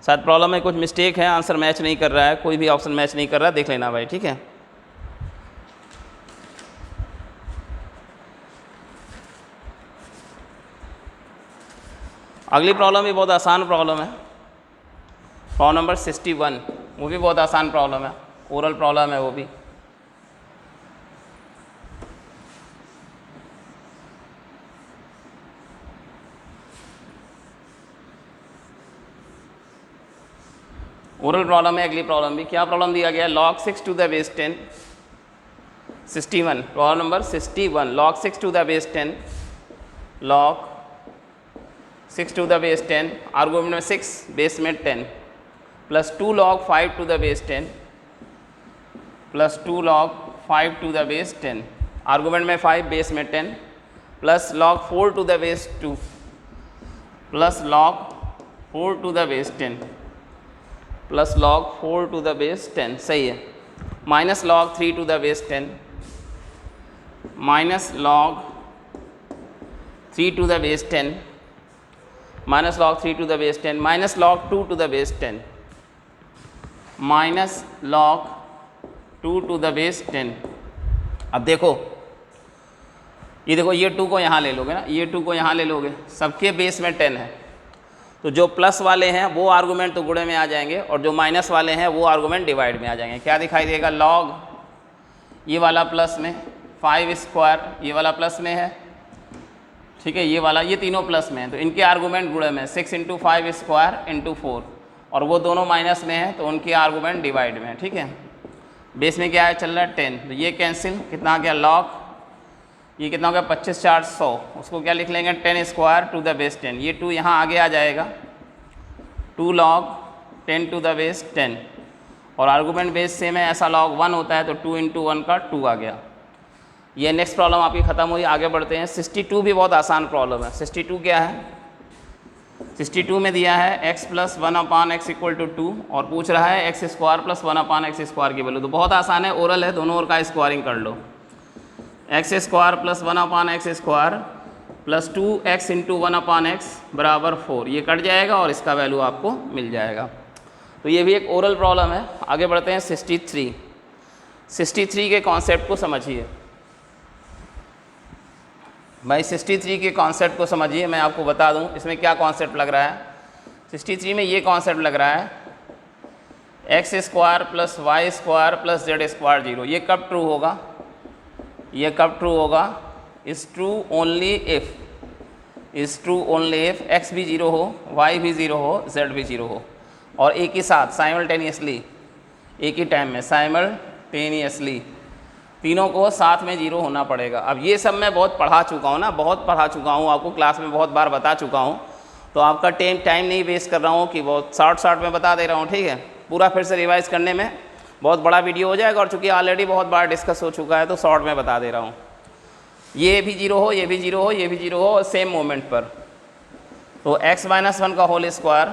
शायद प्रॉब्लम में कुछ मिस्टेक है, आंसर मैच नहीं कर रहा है, कोई भी ऑप्शन मैच नहीं कर रहा है, देख लेना भाई, ठीक है। अगली प्रॉब्लम भी बहुत आसान प्रॉब्लम है, प्रॉब्लम नंबर 61, वो भी बहुत आसान प्रॉब्लम है, ओरल प्रॉब्लम है वो भी। ओरल प्रॉब्लम है अगली प्रॉब्लम भी। क्या प्रॉब्लम दिया गया है, log 6 to the base 10, 61, problem number 61, log 6 to the base 10, log 6 to the base 10, argument में 6 बेस में 10 plus 2 log 5 to the base 10 plus 2 log 5 to the base 10, argument में 5 बेस में 10 plus log 4 to the base 2 plus log 4 to the base 10 plus log 4 to the base 10, सही है, minus log 3 to the base 10 minus log 3 to the base 10 minus log 3 to the base 10 minus log 2 to the base 10 minus log 2 to the base 10। अब देखो ये देखो, ये 2 को यहाँ ले लोगे ना, ये 2 को यहाँ ले लोगे, सबके बेस में 10 है, तो जो प्लस वाले हैं वो आर्गूमेंट तो गुणे में आ जाएंगे और जो माइनस वाले हैं वो आर्गूमेंट डिवाइड में आ जाएंगे। क्या दिखाई देगा, log ये वाला प्लस में 5 स्क्वायर, ये वाला प्लस में है, ठीक है, ये वाला, ये तीनों प्लस में है, तो इनके आर्गूमेंट गुणे में 6 × 5 स्क्वायर × 4, और वो दोनों माइनस में है तो उनके आर्गूमेंट डिवाइड में है, ठीक है। बेस में क्या है चल रहा है 10, तो ये कैंसिल, कितना आ गया log, ये कितना हो गया 25 4 100, उसको क्या लिख लेंगे 10 स्क्वायर टू द बेस 10, ये 2 यहाँ आगे आ जाएगा, 2 log 10 टू द बेस 10, और आर्गूमेंट बेस सेम है, ऐसा log 1 होता है तो 2 × 1 का 2 आ गया। ये नेक्स्ट प्रॉब्लम आपकी ख़त्म हुई, आगे बढ़ते हैं। 62 भी बहुत आसान प्रॉब्लम है। 62 क्या है, 62 में दिया है x + 1/x = 2 और पूछ रहा है x² + 1/x² की वैल्यू, तो बहुत आसान है, ओरल है, दोनों ओर का स्क्वायरिंग कर लो, x² + 1/x² plus 2x × 1/x बराबर 4, ये कट जाएगा और इसका वैल्यू आपको मिल जाएगा। तो ये भी एक ओरल प्रॉब्लम है। आगे बढ़ते हैं 63। 63 के कॉन्सेप्ट को समझिए भाई, 63 के कॉन्सेप्ट को समझिए, मैं आपको बता दूं इसमें क्या कॉन्सेप्ट लग रहा है। 63 में ये कॉन्सेप्ट लग रहा है x² + y² + z² 0, ये कब ट्रू होगा, ये कब ट्रू होगा, is true only if x भी 0 हो, y भी 0 हो, z भी 0 हो, और एक ही साथ साइमल्टेनियसली, एक ही टाइम में साइमल्टेनियसली तीनों को साथ में 0 होना पड़ेगा। अब ये सब मैं बहुत पढ़ा चुका हूँ ना, बहुत पढ़ा चुका हूँ, आपको क्लास में बहुत बार बता चुका हूँ, तो आपका टाइम नहीं वेस्ट कर रहा हूँ कि बहुत शॉर्ट में बता दे रहा हूँ, ठीक है। पूरा फिर से रिवाइज़ करने में बहुत बड़ा वीडियो हो जाएगा, और चूँकि ऑलरेडी बहुत बार डिस्कस हो चुका है तो शॉर्ट में बता दे रहा हूँ। ये भी 0 हो, ये भी 0 हो, ये भी 0 हो सेम मोमेंट पर, तो x - 1 का होल स्क्वायर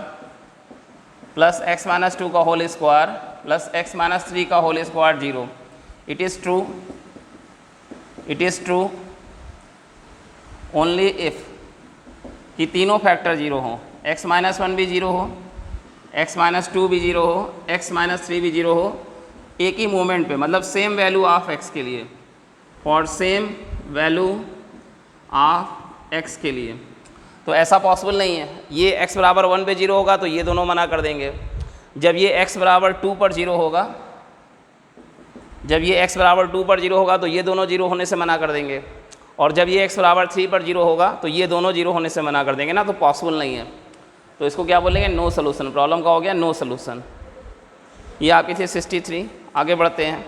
प्लस x - 2 का whole square plus X minus 3 का whole square 0। It is true only if कि तीनों फैक्टर 0 हों, x माइनस 1 भी 0 हो, x माइनस 2 भी 0 हो, x माइनस 3 भी 0 हो, एक ही मोमेंट पे, मतलब सेम वैल्यू ऑफ x के लिए, for same value of x के लिए। तो ऐसा पॉसिबल नहीं है। ये x बराबर 1 पे 0 होगा तो ये दोनों मना कर देंगे। जब ये x बराबर 2 पर 0 होगा, जब ये x बराबर 2 पर 0 होगा तो ये दोनों 0 होने से मना कर देंगे, और जब ये x बराबर 3 पर 0 होगा तो ये दोनों 0 होने से मना कर देंगे ना, तो पॉसिबल नहीं है। तो इसको क्या बोलेंगे? No solution. प्रॉब्लम का हो गया नो सोल्यूशन। ये आपकी थी 63। आगे बढ़ते हैं।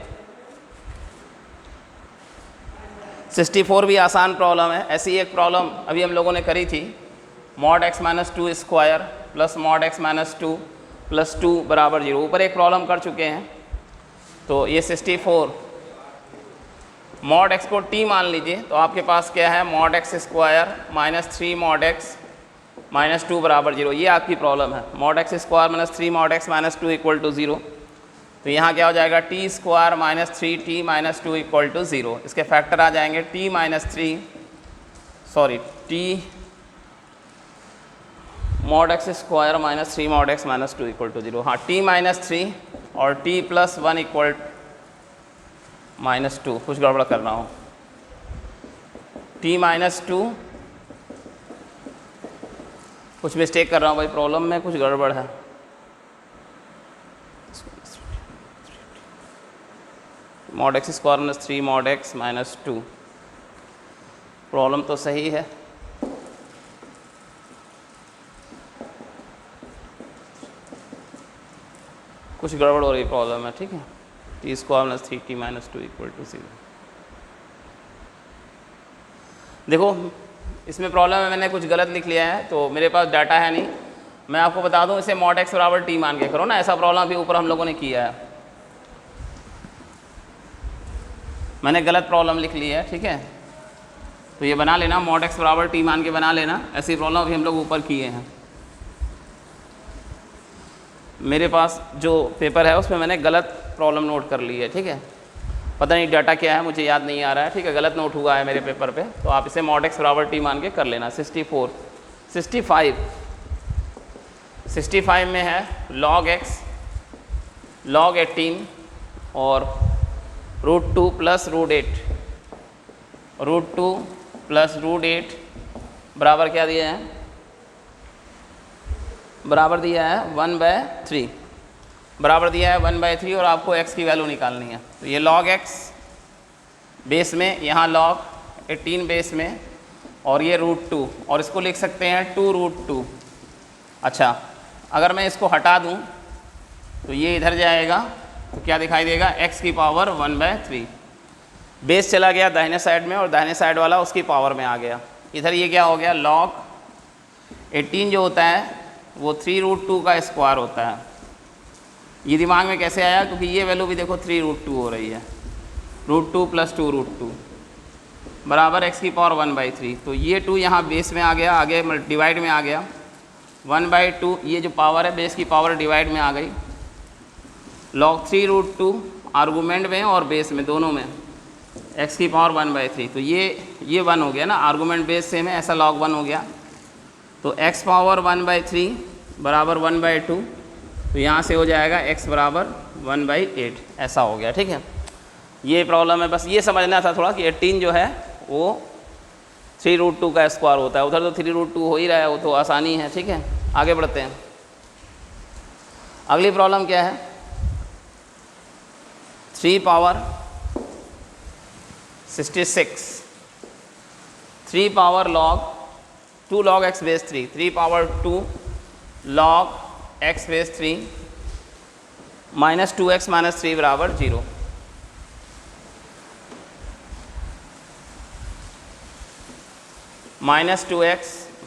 64 भी आसान प्रॉब्लम है। ऐसी एक प्रॉब्लम अभी हम लोगों ने करी थी, mod x minus 2 square plus mod x minus 2 plus 2 बराबर 0। ऊपर एक प्रॉब्लम कर चुके हैं। तो ये 64 मॉड x को t मान लीजिए, तो आपके पास क्या है? Mod x square minus 3 mod x minus 2 बराबर 0। ये आपकी प्रॉब्लम है। Mod x square minus 3 mod x minus 2 equal to 0। तो यहाँ क्या हो जाएगा? T square minus 3t minus 2 equal to 0। इसके फैक्टर आ जाएंगे t minus 3, sorry t mod x square minus 3 mod x minus 2 equal to 0। हाँ, t माइनस 3 और t प्लस 1 इक्वल माइनस 2। कुछ गड़बड़ कर रहा हूँ। t माइनस 2, कुछ मिस्टेक कर रहा हूँ भाई, प्रॉब्लम में कुछ गड़बड़ है। Mod x square minus 3 mod x minus 2, problem तो सही है। कुछ गड़बड़ हो रही प्रॉब्लम है, ठीक है। T square minus 3t minus 2 equal to 0। देखो, इसमें प्रॉब्लम है, मैंने कुछ गलत लिख लिया है, तो मेरे पास डाटा है नहीं। मैं आपको बता दूं, इसे मॉड x बराबर t मान के करो ना। ऐसा प्रॉब्लम भी ऊपर हम लोगों ने किया है। मैंने गलत प्रॉब्लम लिख ली है, ठीक है। तो ये बना लेना, मॉड x बराबर t मान के बना लेना। ऐसी प्रॉब्लम अभी हम लोग ऊपर किए हैं। मेरे पास जो पेपर है उसमें मैंने गलत प्रॉब्लम नोट कर ली है, ठीक है। पता नहीं डाटा क्या है, मुझे याद नहीं आ रहा है, ठीक है। गलत नोट हुआ है मेरे पेपर पे, तो आप इसे मॉड x बराबर t मान के कर लेना। 64 65 में है log x log 18 और √2 प्लस √2 प्लस √8 बराबर क्या दिया है? बराबर दिया है 1/3। बराबर दिया है 1/3 और आपको x की वैल्यू निकालनी है। तो ये log x बेस में, यहाँ log 18 बेस में, और ये √2, और इसको लिख सकते हैं 2√2। अच्छा, अगर मैं इसको हटा दूँ तो ये इधर जाएगा, तो क्या दिखाई देगा? x की पावर 1/3। बेस चला गया दाहिने साइड में और दाहिने साइड वाला उसकी पावर में आ गया। इधर ये क्या हो गया? log 18 जो होता है वो 3√2 का स्क्वायर होता है। ये दिमाग में कैसे आया? क्योंकि ये वैल्यू भी देखो 3√2 हो रही है। √2 प्लस 2√2 बराबर x की पावर 1/3। तो ये 2 यहाँ बेस में आ गया, आगे डिवाइड में आ गया। 1/2 ये जो पावर है बेस की पावर डिवाइड में आ गई। log 3√2 आर्गूमेंट में और बेस में, दोनों में, x की पावर 1/3। तो ये 1 हो गया ना, आर्गूमेंट बेस सेम है, ऐसा log 1 हो गया। तो x पावर 1/3 बराबर 1/2। तो यहाँ से हो जाएगा x बराबर 1/8, ऐसा हो गया, ठीक है। ये प्रॉब्लम है, बस ये समझना था थोड़ा कि 18 जो है वो 3√2 का स्क्वायर होता है। उधर तो 3√2 हो ही रहा है, वो तो आसानी है, ठीक है। आगे बढ़ते हैं। अगली प्रॉब्लम क्या है? 3 power 66 3 power log 2 log x base 3 3 power 2 log x base 3 minus 2x minus 3 बराबर 0। माइनस 2x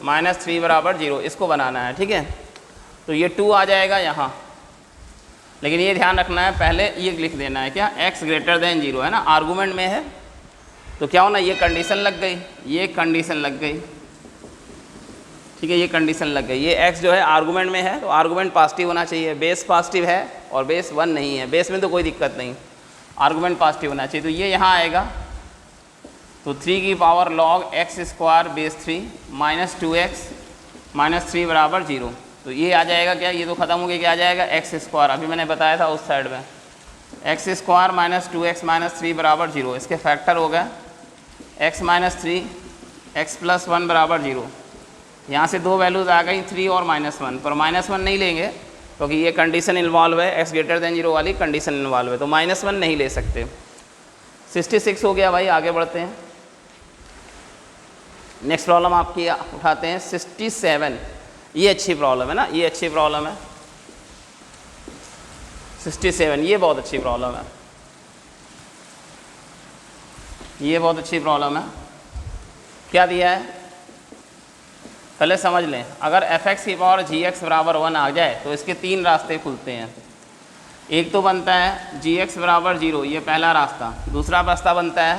माइनस 3 बराबर 0, इसको बनाना है, ठीक है। तो ये 2 आ जाएगा यहाँ, लेकिन ये ध्यान रखना है, पहले ये लिख देना है क्या? x ग्रेटर देन 0 है ना, आर्गूमेंट में है। तो क्या होना, ये कंडीशन लग गई, ये कंडीशन लग गई। ठीक है, ये कंडीशन लग गई। ये x जो है आर्गूमेंट में है तो आर्गूमेंट पॉजिटिव होना चाहिए, बेस पॉजिटिव है और बेस 1 नहीं है, बेस में तो कोई दिक्कत नहीं, आर्गूमेंट पॉजिटिव होना चाहिए। तो ये यहाँ आएगा, तो 3 की power log x square base 3 minus 2x minus 3 बराबर 0। तो ये आ जाएगा क्या, ये तो ख़त्म हो गया, क्या आ जाएगा x स्क्वायर, अभी मैंने बताया था उस साइड में, x square minus 2x minus 3 बराबर 0। इसके फैक्टर हो गए x माइनस 3 x प्लस 1 बराबर 0। यहाँ से दो वैल्यूज़ आ गई 3 और -1, पर -1 नहीं लेंगे क्योंकि ये कंडीशन इन्वॉल्व है, x ग्रेटर देन 0 वाली कंडीशन इन्वॉल्व है, तो -1 नहीं ले सकते। 66 हो गया भाई, आगे बढ़ते हैं। नेक्स्ट प्रॉब्लम आपकी उठाते हैं 67। ये अच्छी प्रॉब्लम है ना, ये अच्छी प्रॉब्लम है 67, ये बहुत अच्छी प्रॉब्लम है, ये बहुत अच्छी प्रॉब्लम है। क्या दिया है पहले समझ लें। अगर f(x) की पावर gx बराबर 1 आ जाए तो इसके 3 रास्ते खुलते हैं। एक तो बनता है gx बराबर 0, ये पहला रास्ता। दूसरा रास्ता बनता है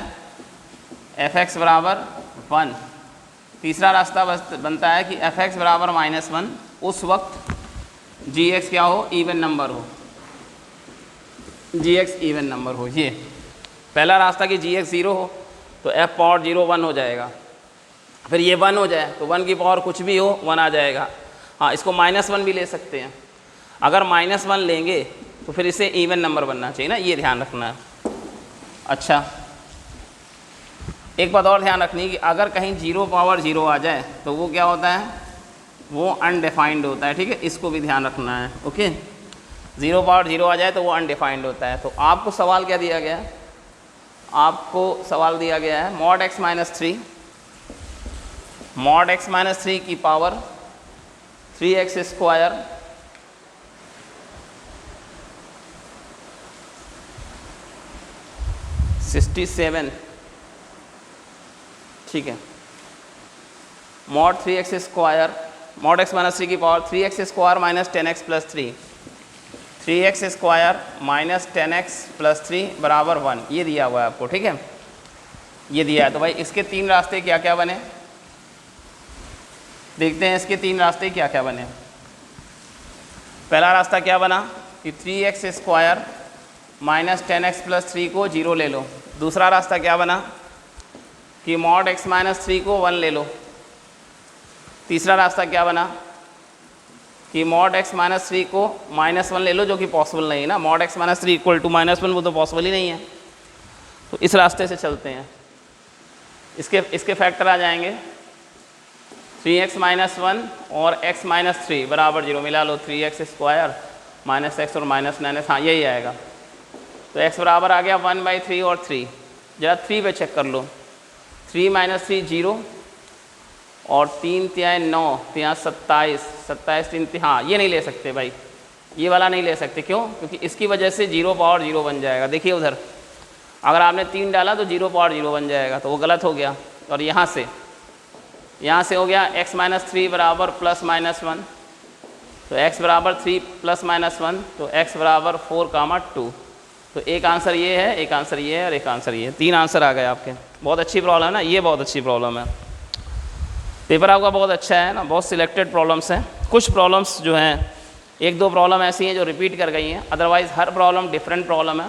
f(x) बराबर 1। तीसरा रास्ता बनता है कि f(x) बराबर -1 उस वक्त gx क्या हो, इवन नंबर हो, gx इवन नंबर हो। ये पहला रास्ता कि gx 0 हो तो f पावर 0 1 हो जाएगा, फिर ये 1 हो जाए तो 1 की पावर कुछ भी हो 1 आ जाएगा। हाँ, इसको -1 भी ले सकते हैं। अगर -1 लेंगे तो फिर इसे इवन नंबर बनना चाहिए ना, ये ध्यान रखना है। अच्छा, एक बात और ध्यान रखनी कि अगर कहीं 0 पावर 0 आ जाए तो वो क्या होता है, वो अनडिफाइंड होता है। ठीक है, इसको भी ध्यान रखना है। ओके, 0 पावर 0 आ जाए तो वो अनडिफाइंड होता है। तो आपको सवाल क्या दिया गया है, आपको सवाल दिया गया है mod x minus 3, mod x minus 3 की पावर 3x स्क्वायर (67), ठीक है, mod 3x square, mod x minus 3 की power 3x square minus 10x plus 3, 3x square minus 10x plus 3 बराबर 1, ये दिया हुआ है आपको। ठीक है, ये दिया है। तो भाई इसके 3 रास्ते क्या क्या बने, देखते हैं इसके 3 रास्ते क्या क्या बने। पहला रास्ता क्या बना कि 3x square minus 10x plus 3 को 0 ले लो। दूसरा रास्ता क्या बना कि mod x माइनस 3 को 1 ले लो। तीसरा रास्ता क्या बना कि mod x माइनस 3 को -1 ले लो, जो कि पॉसिबल नहीं है ना, mod x minus 3 equal to -1, वो तो पॉसिबल ही नहीं है। तो इस रास्ते से चलते हैं, इसके फैक्टर आ जाएंगे 3x माइनस 1 और x माइनस 3 बराबर 0, मिला लो 3x स्क्वायर माइनस x और माइनस 9x, हाँ यही आएगा। तो x बराबर आ गया 1/3 और 3, जरा 3 पे चेक कर लो, 3 माइनस 3 0 और 3 तिहाई 9, तिहाई 27, 27 3, हाँ ये नहीं ले सकते भाई, ये वाला नहीं ले सकते। क्यों? क्योंकि इसकी वजह से 0 पावर 0 बन जाएगा। देखिए उधर अगर आपने 3 डाला तो 0 पावर 0 बन जाएगा, तो वो गलत हो गया। और यहाँ से हो गया x माइनस 3 बराबर +-1, तो x बराबर 3 +-1, तो x बराबर 4, 2। तो एक आंसर ये है, एक आंसर ये है और एक आंसर ये है। 3 आंसर आ गए आपके। बहुत अच्छी प्रॉब्लम है ना, ये बहुत अच्छी प्रॉब्लम है। पेपर आपका बहुत अच्छा है ना, बहुत सिलेक्टेड प्रॉब्लम्स हैं। कुछ प्रॉब्लम्स जो हैं, 1-2 प्रॉब्लम ऐसी हैं जो रिपीट कर गई हैं, अदरवाइज़ हर प्रॉब्लम डिफरेंट प्रॉब्लम है।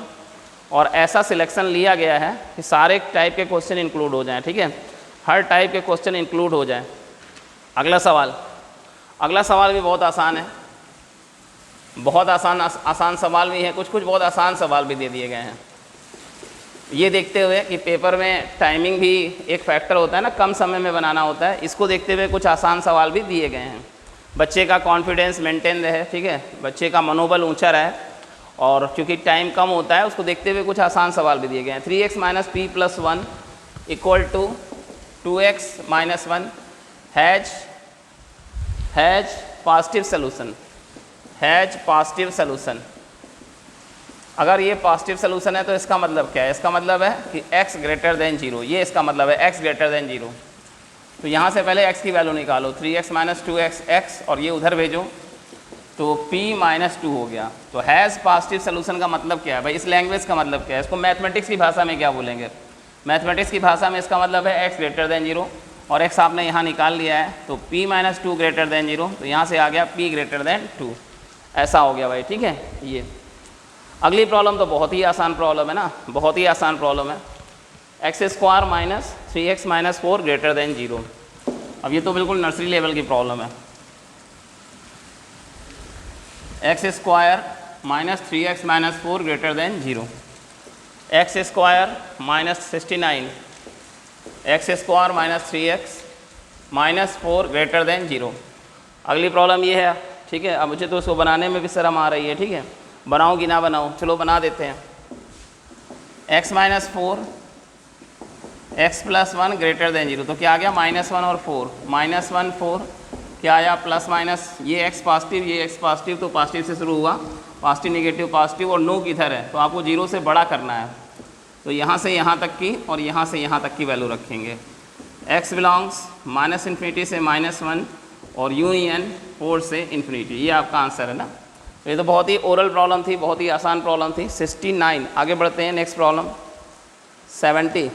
और ऐसा सिलेक्शन लिया गया है कि सारे टाइप के क्वेश्चन इंक्लूड हो जाएँ। ठीक है, हर टाइप के क्वेश्चन इंक्लूड हो जाएँ। अगला सवाल भी बहुत आसान है, बहुत आसान सवाल भी है, कुछ बहुत आसान सवाल भी दे दिए गए हैं। ये देखते हुए कि पेपर में टाइमिंग भी एक फैक्टर होता है ना, कम समय में बनाना होता है, इसको देखते हुए कुछ आसान सवाल भी दिए गए हैं। बच्चे का कॉन्फिडेंस मेंटेन रहे, ठीक है, बच्चे का मनोबल ऊंचा रहे, और क्योंकि टाइम कम होता है उसको देखते हुए कुछ आसान सवाल भी दिए गए हैं। 3x minus p plus 1 equal to 2x minus 1 has positive solution. अगर ये पॉजिटिव सोल्यूशन है तो इसका मतलब क्या है? इसका मतलब है कि x ग्रेटर देन 0, ये इसका मतलब है x ग्रेटर देन 0। तो यहाँ से पहले x की वैल्यू निकालो, 3x माइनस 2x x, और ये उधर भेजो तो p माइनस 2 हो गया। तो हैज़ पॉजिटिव सोल्यूशन का मतलब क्या है भाई? इस लैंग्वेज का मतलब क्या है? इसको मैथमेटिक्स की भाषा में क्या बोलेंगे? मैथमेटिक्स की भाषा में इसका मतलब है x ग्रेटर देन 0। और x आपने यहाँ निकाल लिया है, तो p माइनस 2 ग्रेटर देन 0, तो यहाँ से आ गया p ग्रेटर देन 2। ऐसा हो गया भाई, ठीक है। ये अगली प्रॉब्लम तो बहुत ही आसान प्रॉब्लम है ना, बहुत ही आसान प्रॉब्लम है। X square minus 3x minus 4 greater than 0। अब ये तो बिल्कुल नर्सरी लेवल की प्रॉब्लम है। X square minus 3x minus 4 greater than 0, x square minus 69, x square minus 3x minus 4 greater than 0। अगली प्रॉब्लम ये है, ठीक है। अब मुझे तो उसको बनाने में भी शर्म आ रही है, ठीक है। बनाऊँ कि ना बनाऊँ, चलो बना देते हैं। x minus 4 x plus 1 greater than 0, तो क्या आ गया -1 और 4, -1 4 क्या आया प्लस माइनस, ये x पॉजिटिव ये x पॉजिटिव, तो पॉजिटिव से शुरू हुआ, पॉजिटिव नेगेटिव पॉजिटिव, और नो किधर है, तो आपको 0 से बड़ा करना है। तो यहाँ से यहाँ तक की और यहाँ से यहाँ तक की वैल्यू रखेंगे। x बिलोंग्स -∞ से -1 और यूनियन 4 से इन्फिनिटी, ये आपका आंसर है ना। तो ये तो बहुत ही ओरल प्रॉब्लम थी, बहुत ही आसान प्रॉब्लम थी। 69 आगे बढ़ते हैं, नेक्स्ट प्रॉब्लम 70,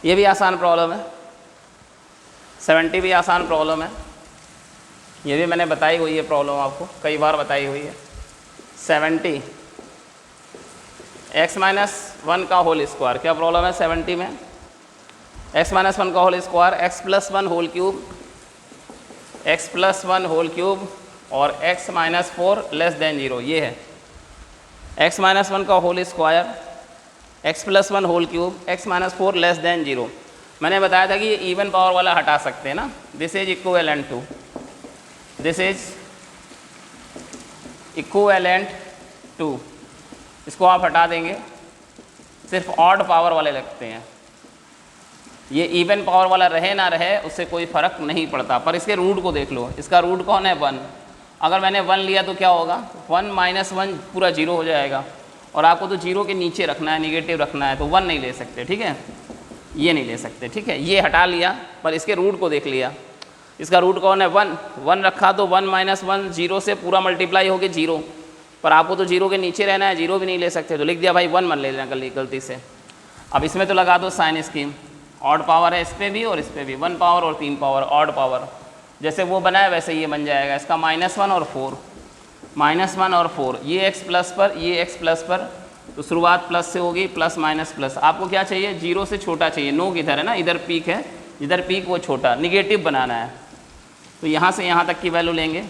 ये भी आसान प्रॉब्लम है। 70 भी आसान प्रॉब्लम है, ये भी मैंने बताई हुई है प्रॉब्लम, आपको कई बार बताई हुई है। 70 x माइनस 1 का होल स्क्वायर, क्या प्रॉब्लम है 70 में, x माइनस 1 का whole square, x plus 1 whole cube, x plus 1 whole cube और x माइनस 4 लेस देन 0, ये है x माइनस 1 का whole square, x plus 1 whole cube, x minus 4 less than 0। मैंने बताया था कि ये इवन पावर वाला हटा सकते हैं ना, this is equivalent to, this is equivalent to, इसको आप हटा देंगे, सिर्फ ऑड पावर वाले लगते हैं। ये इवन पावर वाला रहे ना रहे उससे कोई फ़र्क नहीं पड़ता, पर इसके रूट को देख लो, इसका रूट कौन है 1। अगर मैंने 1 लिया तो क्या होगा, 1 माइनस 1 पूरा 0 हो जाएगा, और आपको तो 0 के नीचे रखना है, निगेटिव रखना है, तो 1 नहीं ले सकते, ठीक है, ये नहीं ले सकते, ठीक है। ये हटा लिया, पर इसके रूट को देख लिया, इसका रूट कौन है 1, 1 रखा तो 1 माइनस 1 0 से पूरा मल्टीप्लाई हो गया 0, पर आपको तो 0 के नीचे रहना है, 0 भी नहीं ले सकते, तो लिख दिया भाई 1 मन ले लेना गलती से। अब इसमें तो लगा दो साइन स्कीम, ऑड पावर है इस पर भी और इस पर भी, 1 पावर और 3 पावर, ऑड पावर जैसे वो बनाया वैसे ये बन जाएगा। इसका -1 और 4, -1 और 4, ये x प्लस पर, ये x प्लस पर, तो शुरुआत प्लस से होगी, प्लस माइनस प्लस। आपको क्या चाहिए, 0 से छोटा चाहिए, नो किधर है ना, इधर पीक है, जिधर पीक वो छोटा, निगेटिव बनाना है। तो यहाँ से यहाँ तक की वैल्यू लेंगे,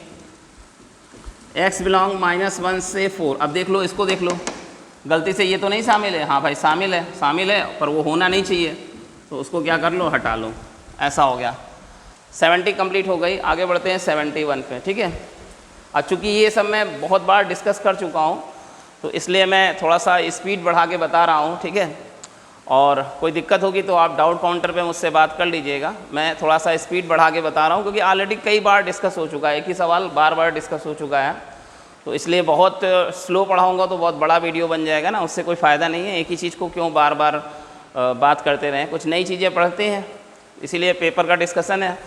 x बिलोंग -1 से 4। अब देख लो, इसको देख लो, गलती से ये तो नहीं शामिल है, हाँ भाई शामिल है, शामिल है, पर वो होना नहीं चाहिए, तो उसको क्या कर लो, हटा लो, ऐसा हो गया। 70 कंप्लीट हो गई, आगे बढ़ते हैं 71 पे, ठीक है। अब चूँकि ये सब मैं बहुत बार डिस्कस कर चुका हूँ, तो इसलिए मैं थोड़ा सा स्पीड बढ़ा के बता रहा हूँ, ठीक है। और कोई दिक्कत होगी तो आप डाउट काउंटर पे मुझसे बात कर लीजिएगा, मैं थोड़ा सा स्पीड बढ़ा के बता रहा हूँ, क्योंकि ऑलरेडी कई बार डिस्कस हो चुका है, एक ही सवाल बार बार डिस्कस हो चुका है, तो इसलिए बहुत स्लो पढ़ाऊँगा तो बहुत बड़ा वीडियो बन जाएगा ना, उससे कोई फ़ायदा नहीं है। एक ही चीज़ को क्यों बार बार बात करते रहें, कुछ नई चीज़ें पढ़ते हैं, इसीलिए पेपर का डिस्कशन है,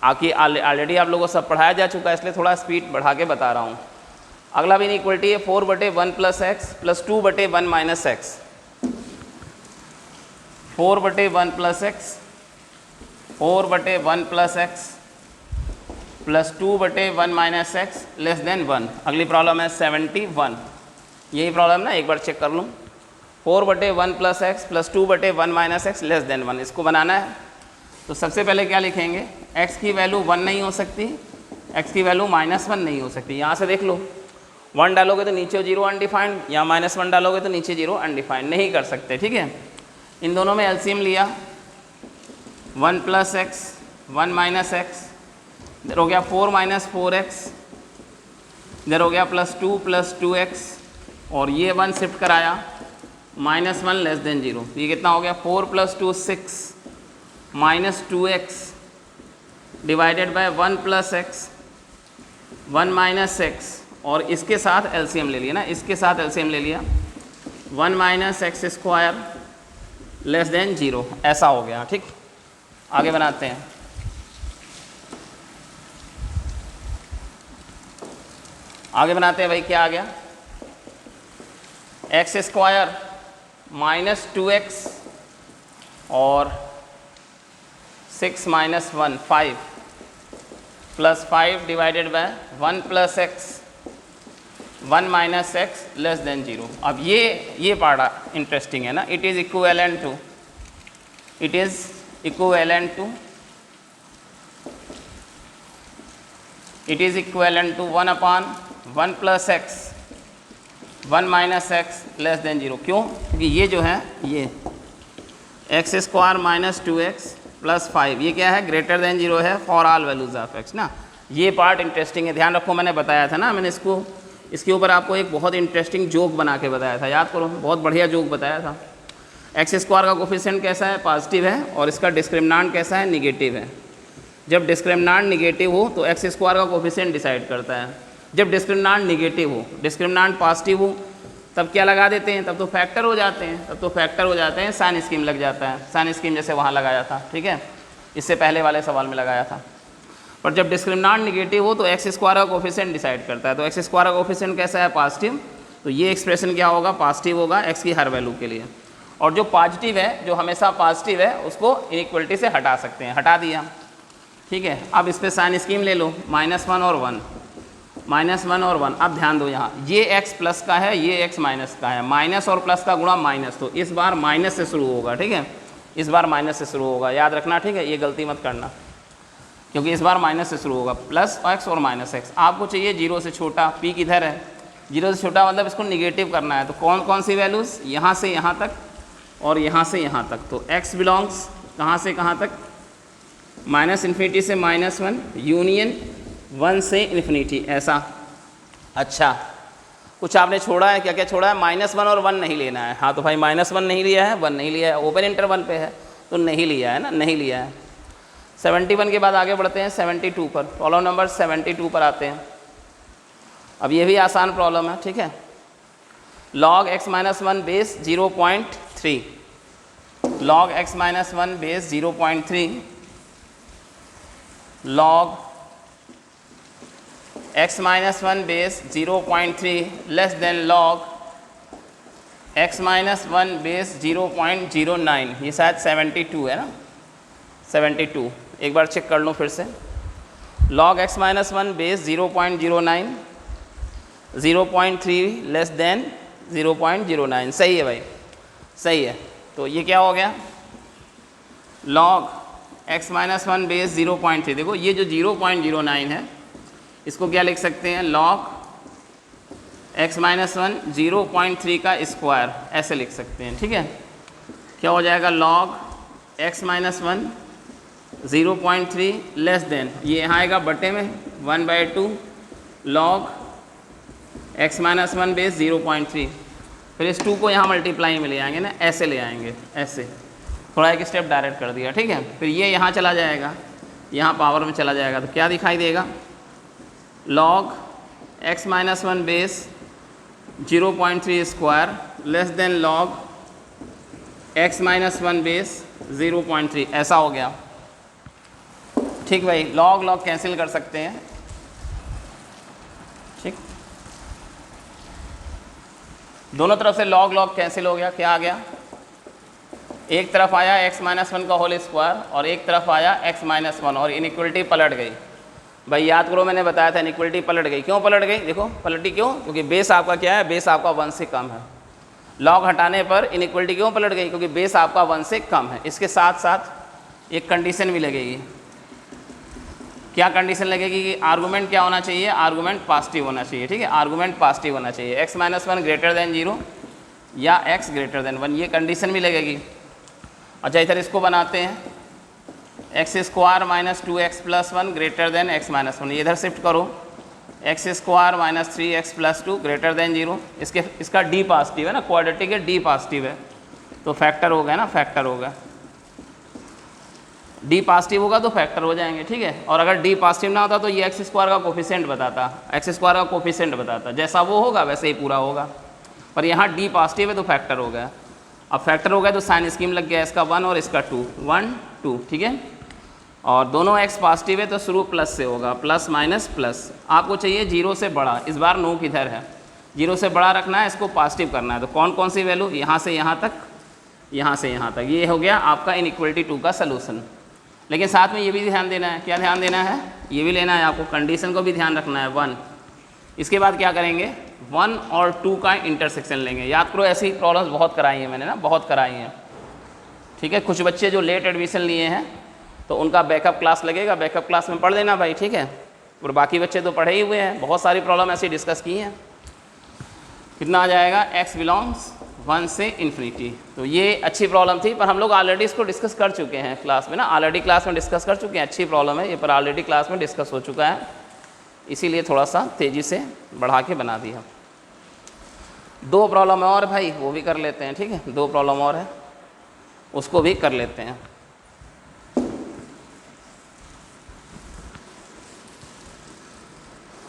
आकि ऑलरेडी आप लोगों को सब पढ़ाया जा चुका है, इसलिए थोड़ा स्पीड बढ़ा के बता रहा हूँ। अगला भी इनइक्वलिटी है 4/1 plus x plus 2/1 minus x, 4/1 plus x, 4/1 plus x plus 2/1 minus X less then 1। अगली प्रॉब्लम है 71, यही प्रॉब्लम ना, एक बार चेक कर लूँ। 4/1 plus x plus 2/1 minus X less then 1, इसको बनाना है। तो सबसे पहले क्या लिखेंगे, x की वैल्यू 1 नहीं हो सकती, x की वैल्यू -1 नहीं हो सकती। यहाँ से देख लो, 1 डालोगे तो नीचे 0 अनडिफाइंड, या -1 डालोगे तो नीचे 0 अनडिफाइंड, नहीं कर सकते, ठीक है। इन दोनों में एलसीएम लिया, 1 प्लस एक्स 1 माइनस एक्स, इधर हो गया 4 माइनस 4x, इधर हो गया +2 + 2x, और ये 1 शिफ्ट कराया, -1 लेस देन 0, ये कितना हो गया 4 + 2 6 -2x divided by 1 + x 1 minus x, और इसके साथ एलसीएम ले लिया ना, इसके साथ एलसीएम ले लिया, 1 minus x square less than 0, ऐसा हो गया, ठीक। आगे बनाते हैं, आगे बनाते हैं भाई, क्या आ गया, एक्स स्क्वायर -2x और 6 minus 1 5 plus 5 divided by 1 plus X 1 minus X less than 0। अब ये पार्ट इंटरेस्टिंग है ना। It is equivalent to 1 upon 1 plus X 1 minus X less than 0। क्यों? क्योंकि ये जो है ये x square minus 2x plus 5 ये क्या है, ग्रेटर देन 0 है for all values of x ना। ये पार्ट इंटरेस्टिंग है, ध्यान रखो। मैंने बताया था ना, मैंने इसके ऊपर आपको एक बहुत इंटरेस्टिंग जोक बना के बताया था, याद करो, बहुत बढ़िया जोक बताया था। एक्स स्क्वायर का कोफिशिएंट कैसा है, पॉजिटिव है, और इसका डिस्क्रिमिनांट कैसा है, निगेटिव है। जब डिस्क्रिमिनांट निगेटिव हो तो एक्स स्क्वायर का कोफिशिएंट डिसाइड करता है। जब डिस्क्रिमिनांट निगेटिव हो, डिस्क्रिमिनांट पॉजिटिव हो, तब क्या लगा देते हैं, तब तो फैक्टर हो जाते हैं, साइन स्कीम लग जाता है, साइन स्कीम जैसे वहाँ लगाया था, ठीक है, इससे पहले वाले सवाल में लगाया था। पर जब डिस्क्रिमिनांट निगेटिव हो तो एक्स स्क्वायर का कोफिशिएंट डिसाइड करता है। तो एक्स स्क्वायर का कोफिशिएंट कैसा है, पॉजिटिव, तो ये एक्सप्रेशन क्या होगा, पॉजिटिव होगा एक्स की हर वैल्यू के लिए। और जो पॉजिटिव है, जो हमेशा पॉजिटिव है, उसको इनइक्वलिटी से हटा सकते हैं, हटा दिया, ठीक है। अब इस पर साइन स्कीम ले लो, -1 और 1, -1 और 1। अब ध्यान दो, यहाँ ये x प्लस का है, ये x माइनस का है, माइनस और प्लस का गुणा माइनस, तो इस बार माइनस से शुरू होगा, ठीक है, इस बार माइनस से शुरू होगा, याद रखना, ठीक है, ये गलती मत करना, क्योंकि इस बार माइनस से शुरू होगा, प्लस x और माइनस x। आपको चाहिए 0 से छोटा, p किधर है, 0 से छोटा मतलब इसको निगेटिव करना है। तो कौन कौन सी वैल्यूज़, यहाँ से यहाँ तक और यहाँ से यहाँ तक। तो x बिलोंग्स कहाँ से कहाँ तक, -∞ से -1, यूनियन 1 से इन्फिनिटी, ऐसा। अच्छा, कुछ आपने छोड़ा है, क्या क्या छोड़ा है, -1 और 1 नहीं लेना है। हाँ तो भाई -1 नहीं लिया है, 1 नहीं लिया है, ओपन इंटरवल पे है तो नहीं लिया है ना, नहीं लिया है। 71 के बाद आगे बढ़ते हैं 72 पर, प्रॉब्लम नंबर 72 पर आते हैं। अब ये भी आसान प्रॉब्लम है, ठीक है। log x - 1 base 0.3, log x - 1 base 0.3, log x - 1 base 0.3 less than log x - 1 base 0.09। ये शायद 72 है ना, 72, एक बार चेक कर लो फिर से। log x - 1 base 0.09, 0.3 less than 0.09, सही है भाई, सही है। तो ये क्या हो गया, log x - 1 बेस 0.3, देखो ये जो 0.09 है इसको क्या लिख सकते हैं, log x - 1 0.3 का स्क्वायर, ऐसे लिख सकते हैं, ठीक है। क्या हो जाएगा, log x - 1 0.3 लेस देन, ये यहाँ आएगा बटे में 1/2 log x - 1 बेस 0.3, फिर इस 2 को यहाँ मल्टीप्लाई में ले आएंगे ना, ऐसे ले आएंगे, ऐसे थोड़ा एक स्टेप डायरेक्ट कर दिया, ठीक है। फिर ये यहाँ चला जाएगा, यहाँ पावर में चला जाएगा, तो क्या दिखाई देगा, log x - 1 base 0.3 square less than log x - 1 base 0.3, ऐसा हो गया, ठीक भाई। log कैंसिल कर सकते हैं, ठीक, दोनों तरफ से log कैंसिल हो गया, क्या आ गया, एक तरफ आया x - 1 का होल स्क्वायर और एक तरफ आया x - 1, और इनइक्वलिटी पलट गई। भाई याद करो, मैंने बताया था इनइक्वलिटी पलट गई, क्यों पलट गई, देखो पलटी क्यों, क्योंकि बेस आपका क्या है, बेस आपका 1 से कम है। log हटाने पर इनइक्वलिटी क्यों पलट गई, क्योंकि बेस आपका 1 से कम है। इसके साथ साथ एक कंडीशन भी लगेगी, क्या कंडीशन लगेगी कि आर्गूमेंट क्या होना चाहिए, आर्गूमेंट पॉजिटिव होना चाहिए, ठीक है, आर्गूमेंट पॉजिटिव होना चाहिए, x - 1 ग्रेटर देन 0 या x ग्रेटर देन 1, ये कंडीशन भी लगेगी। अच्छा, इधर इसको बनाते हैं, x square - 2x + 1 greater than x - 1, ये इधर शिफ्ट करो, x square - 3x + 2 greater than 0, इसका d पॉजिटिव है ना, क्वाड्रेटिक है, d पॉजिटिव है, तो फैक्टर हो गया ना, फैक्टर होगा, d पॉजिटिव होगा तो फैक्टर हो जाएंगे, ठीक है। और अगर d पॉजिटिव ना होता तो ये x स्क्वायर का कोफिशिएंट बताता, x स्क्वायर का कोफिशिएंट बताता, जैसा वो होगा वैसे ही पूरा होगा, पर यहाँ d पॉजिटिव है तो फैक्टर हो गया। अब फैक्टर हो गया तो साइन स्कीम लग गया, इसका 1 और इसका 2, 1 2, ठीक है। और दोनों x पॉजिटिव है तो शुरू प्लस से होगा, प्लस माइनस प्लस। आपको चाहिए 0 से बड़ा, इस बार नो किधर है, 0 से बड़ा रखना है, इसको पॉजिटिव करना है। तो कौन कौन सी वैल्यू, यहाँ से यहाँ तक, यहाँ से यहाँ तक, ये हो गया आपका इनइक्वलिटी 2 का सलूशन। लेकिन साथ में ये भी ध्यान देना है, क्या ध्यान देना है, ये भी लेना है आपको, कंडीशन को भी ध्यान रखना है 1। इसके बाद क्या करेंगे, 1 और 2 का इंटरसेक्शन लेंगे। याद करो ऐसी प्रॉब्लम्स बहुत कराई हैं मैंने ना, बहुत कराई हैं, ठीक है। कुछ बच्चे जो लेट एडमिशन लिए हैं तो उनका बैकअप क्लास लगेगा, बैकअप क्लास में पढ़ लेना भाई, ठीक है। और बाकी बच्चे तो पढ़े ही हुए हैं, बहुत सारी प्रॉब्लम ऐसी डिस्कस की हैं। कितना आ जाएगा, x बिलोंग्स 1 से इन्फिनिटी। तो ये अच्छी प्रॉब्लम थी, पर हम लोग ऑलरेडी इसको डिस्कस कर चुके हैं क्लास में ना, ऑलरेडी क्लास में डिस्कस कर चुके हैं। अच्छी प्रॉब्लम है ये, पर ऑलरेडी क्लास में डिस्कस हो चुका है, इसीलिए थोड़ा सा तेज़ी से बढ़ा के बना दिया। 2 प्रॉब्लम और भाई, वो भी कर लेते हैं, ठीक है। 2 प्रॉब्लम और है, उसको भी कर लेते हैं।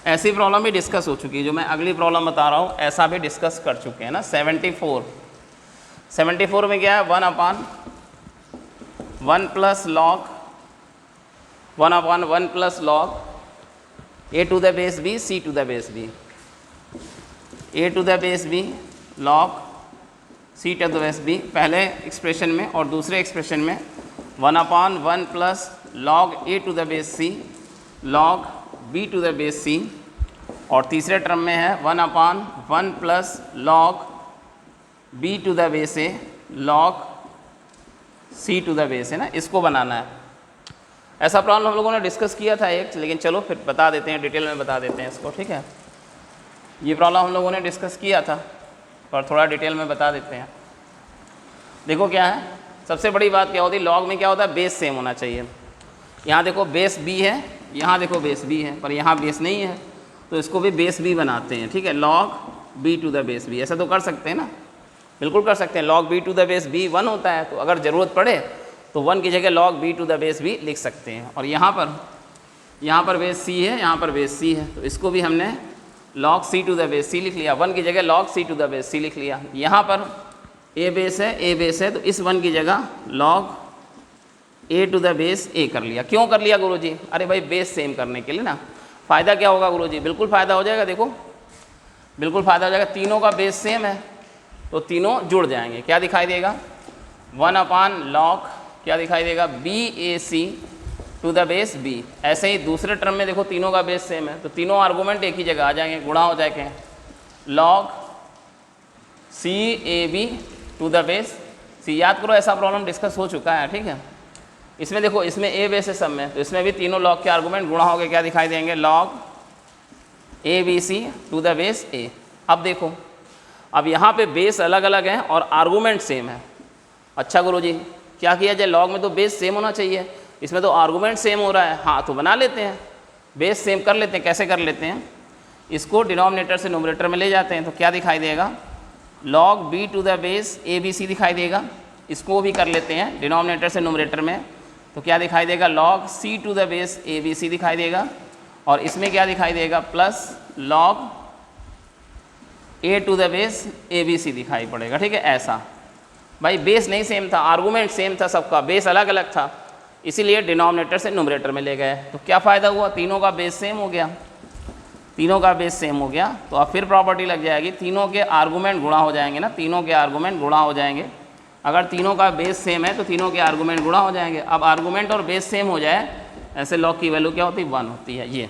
ऐसी प्रॉब्लम भी डिस्कस हो चुकी है, जो मैं अगली प्रॉब्लम बता रहा हूँ ऐसा भी डिस्कस कर चुके हैं ना। 74 में क्या है, 1/1 plus log 1/1 plus log a to the base b c to the base b, a to the base b log c to the base b पहले एक्सप्रेशन में, और दूसरे एक्सप्रेशन में 1/1 plus log a to the base c log b to the base c, और तीसरे term में है 1/1 plus log b to the base a log c to the base है ना। इसको बनाना है। ऐसा प्रॉब्लम हम लोगों ने डिस्कस किया था एक, लेकिन चलो फिर बता देते हैं, डिटेल में बता देते हैं इसको, ठीक है। ये प्रॉब्लम हम लोगों ने डिस्कस किया था, पर थोड़ा डिटेल में बता देते हैं। देखो क्या है, सबसे बड़ी बात क्या होती है, लॉग में क्या होता है, बेस सेम होना चाहिए। यहाँ देखो बेस b है, यहाँ देखो बेस b है, पर यहाँ बेस नहीं है, तो इसको भी बेस b बनाते हैं, ठीक है। log b to the base b, ऐसा तो कर सकते हैं ना, बिल्कुल कर सकते हैं। log b to the base b 1 होता है, तो अगर ज़रूरत पड़े तो 1 की जगह log b to the base b लिख सकते हैं। और यहाँ पर बेस c है, यहाँ पर बेस c है, तो इसको भी हमने log c to the base c लिख लिया। 1 की जगह log c to the base c लिख लिया। यहाँ पर a बेस है, तो इस 1 की जगह log a to the base a कर लिया। क्यों कर लिया गुरुजी? अरे भाई बेस सेम करने के लिए ना। फ़ायदा क्या होगा गुरुजी? बिल्कुल फ़ायदा हो जाएगा, देखो बिल्कुल फ़ायदा हो जाएगा। तीनों का बेस सेम है तो तीनों जुड़ जाएंगे। क्या दिखाई देगा, 1/log क्या दिखाई देगा, BAC to the base b। ऐसे ही दूसरे टर्म में देखो तीनों का बेस सेम है, तो तीनों आर्गूमेंट एक ही जगह आ जाएंगे, गुणा हो जाएंगे। log CAB to the base c। याद करो ऐसा प्रॉब्लम डिस्कस हो चुका है, ठीक है। इसमें देखो, इसमें a बेस है सब में, तो इसमें भी तीनों log के आर्गूमेंट गुणा हो गए, क्या दिखाई देंगे, log ABC to the base a। अब देखो, अब यहाँ पे बेस अलग अलग हैं और आर्गूमेंट सेम है। अच्छा गुरुजी, क्या किया जाए, लॉग में तो बेस सेम होना चाहिए, इसमें तो आर्गूमेंट सेम हो रहा है। हाँ, तो बना लेते हैं, बेस सेम कर लेते हैं। कैसे कर लेते हैं, इसको डिनोमिनेटर से न्यूमरेटर में ले जाते हैं, तो क्या दिखाई देगा, log b to the base ABC दिखाई देगा। इसको भी कर लेते हैं डिनोमिनेटर से न्यूमरेटर में, तो क्या दिखाई देगा, log c to the base ABC दिखाई देगा। और इसमें क्या दिखाई देगा, plus log a to the base ABC दिखाई पड़ेगा, ठीक है। ऐसा भाई बेस नहीं सेम था, आर्गूमेंट सेम था सबका, बेस अलग अलग था, इसीलिए डिनोमिनेटर से न्यूमरेटर में ले गए। तो क्या फ़ायदा हुआ, तीनों का बेस सेम हो गया, तीनों का बेस सेम हो गया। तो अब फिर प्रॉपर्टी लग जाएगी, तीनों के आर्गूमेंट गुणा हो जाएंगे ना, तीनों के आर्गूमेंट गुणा हो जाएंगे। अगर तीनों का बेस सेम है तो तीनों के आर्गूमेंट गुणा हो जाएंगे। अब आर्गूमेंट और बेस सेम हो जाए, ऐसे log की वैल्यू क्या होती है, 1 होती है। ये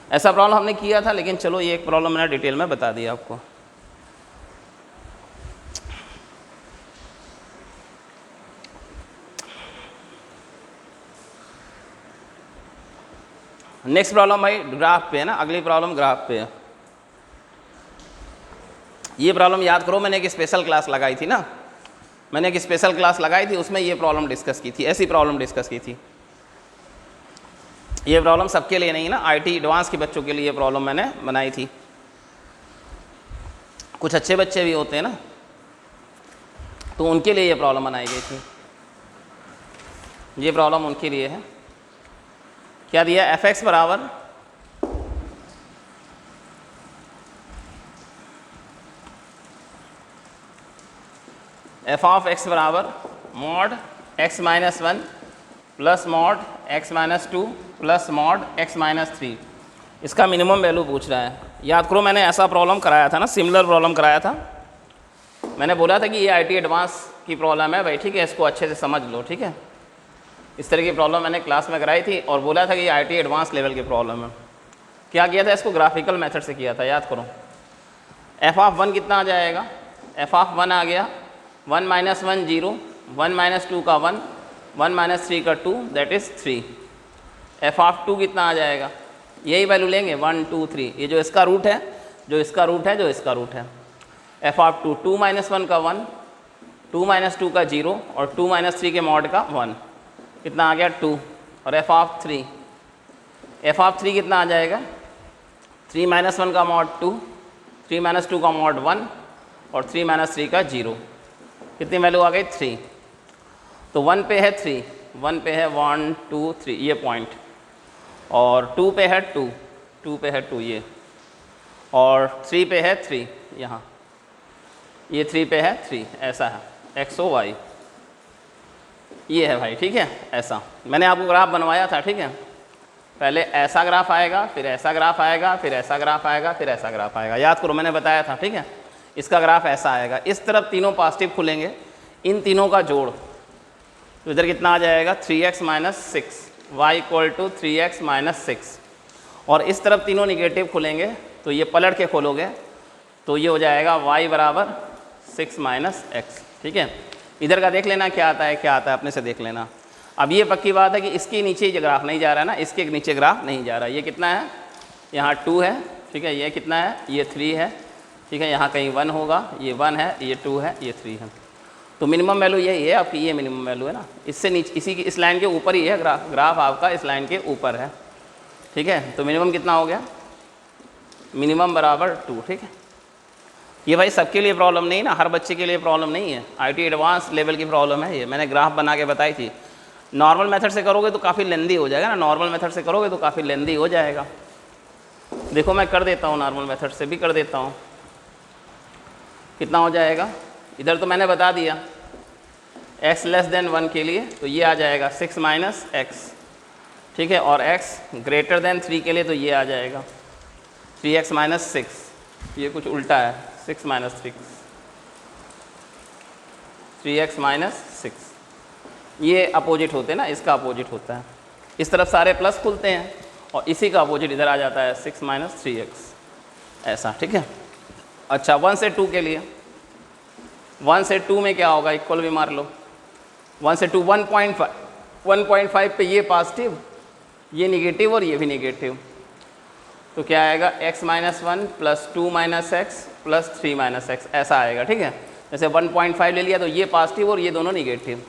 ऐसा प्रॉब्लम हमने किया था, लेकिन चलो ये एक प्रॉब्लम मैंने डिटेल में बता दिया आपको। नेक्स्ट प्रॉब्लम भाई ग्राफ पे है ना, अगली प्रॉब्लम ग्राफ पे है। ये प्रॉब्लम याद करो, मैंने एक स्पेशल क्लास लगाई थी ना, मैंने एक स्पेशल क्लास लगाई थी, उसमें ये प्रॉब्लम डिस्कस की थी, ऐसी प्रॉब्लम डिस्कस की थी। ये प्रॉब्लम सबके लिए नहीं ना, IT एडवांस के बच्चों के लिए ये प्रॉब्लम मैंने बनाई थी। कुछ अच्छे बच्चे भी होते हैं ना, तो उनके लिए ये प्रॉब्लम बनाई गई थी। ये प्रॉब्लम उनके लिए है। क्या दिया, fx बराबर f ऑफ x बराबर mod x minus 1 plus mod x minus 2 plus mod x minus 3। इसका मिनिमम वैल्यू पूछ रहा है। याद करो मैंने ऐसा प्रॉब्लम कराया था ना, सिमिलर प्रॉब्लम कराया था। मैंने बोला था कि ये IT एडवांस की प्रॉब्लम है भाई, ठीक है, इसको अच्छे से समझ लो, ठीक है। इस तरह की प्रॉब्लम मैंने क्लास में कराई थी और बोला था कि ये IIT एडवांस लेवल की प्रॉब्लम है। क्या किया था, इसको ग्राफिकल मेथड से किया था, याद करो। f(1) कितना आ जाएगा, f(1) आ गया 1 - 1 0, 1 - 2 का 1, 1 - 3 का 2, दैट इज़ 3। f(2) कितना आ जाएगा, यही वैल्यू लेंगे 1 2 3, ये जो इसका रूट है, जो इसका रूट है, जो इसका रूट है। f(2) 2 - 1 का 1, 2 - 2 का 0 और 2 - 3 के मॉड का 1, कितना आ गया 2। और f(3), f(3) कितना आ जाएगा, 3 - 1 का मॉड 2, 3 - 2 का मॉड 1 और 3 - 3 का 0, कितनी वैल्यू आ गई 3। तो 1 पे है 3, 1 पे है 1 2 3 ये पॉइंट, और 2 पे है 2, 2 पे है 2 ये, और 3 पे है 3 यहाँ, ये 3 पे है 3, ऐसा है x o y, ये है भाई, ठीक है। ऐसा मैंने आपको ग्राफ बनवाया था, ठीक है। पहले ऐसा ग्राफ आएगा, फिर ऐसा ग्राफ आएगा, फिर ऐसा ग्राफ आएगा, फिर ऐसा ग्राफ आएगा, याद करो मैंने बताया था, ठीक है। इसका ग्राफ ऐसा आएगा, इस तरफ तीनों पॉजिटिव खुलेंगे, इन तीनों का जोड़, तो इधर कितना आ जाएगा 3x - 6, y = 3x - 6, और इस तरफ तीनों निगेटिव खुलेंगे, तो ये पलट के खोलोगे तो ये हो जाएगा y = 6 - x, ठीक है। इधर का देख लेना क्या आता है, क्या आता है अपने से देख लेना। अब ये पक्की बात है कि इसके नीचे ये ग्राफ नहीं जा रहा है ना, इसके नीचे ग्राफ नहीं जा रहा है। ये कितना है, यहाँ 2 है, ठीक है, ये कितना है, ये 3 है, ठीक है, यहाँ कहीं 1 होगा, ये 1 है, ये 2 है, ये 3 है। तो मिनिमम वैल्यू यही है आपकी, ये मिनिमम वैल्यू है ना, इससे नीचे, इसी की, इस लाइन के ऊपर ही है ग्राफ आपका, इस लाइन के ऊपर है, ठीक है। तो मिनिमम कितना हो गया, मिनिमम बराबर 2, ठीक है। ये भाई सबके लिए प्रॉब्लम नहीं ना, हर बच्चे के लिए प्रॉब्लम नहीं है, IIT एडवांस लेवल की प्रॉब्लम है ये, मैंने ग्राफ बना के बताई थी। नॉर्मल मेथड से करोगे तो काफ़ी लेंदी हो जाएगा ना, नॉर्मल मेथड से करोगे तो काफ़ी लेंदी हो जाएगा। देखो मैं कर देता हूँ, नॉर्मल मेथड से भी कर देता हूँ, कितना हो जाएगा, इधर तो मैंने बता दिया x < 1 के लिए, तो ये आ जाएगा 6 - x, ठीक है, और x > 3 के लिए तो ये आ जाएगा 3x - 6, ये कुछ उल्टा है, 6 - 6, 3x - 6, ये अपोजिट होते हैं ना, इसका अपोजिट होता है, इस तरफ सारे प्लस खुलते हैं और इसी का अपोजिट इधर आ जाता है 6 - 3x, ऐसा, ठीक है। अच्छा 1 से 2 के लिए, 1 से 2 में क्या होगा, इक्वल भी मार लो, 1 से 2 1.5, 1.5 पे ये पॉजिटिव, ये निगेटिव और ये भी निगेटिव, तो क्या आएगा x - 1 + 2 - x + 3 - x, ऐसा आएगा, ठीक है। जैसे 1.5 ले लिया तो ये पॉजिटिव और ये दोनों निगेटिव,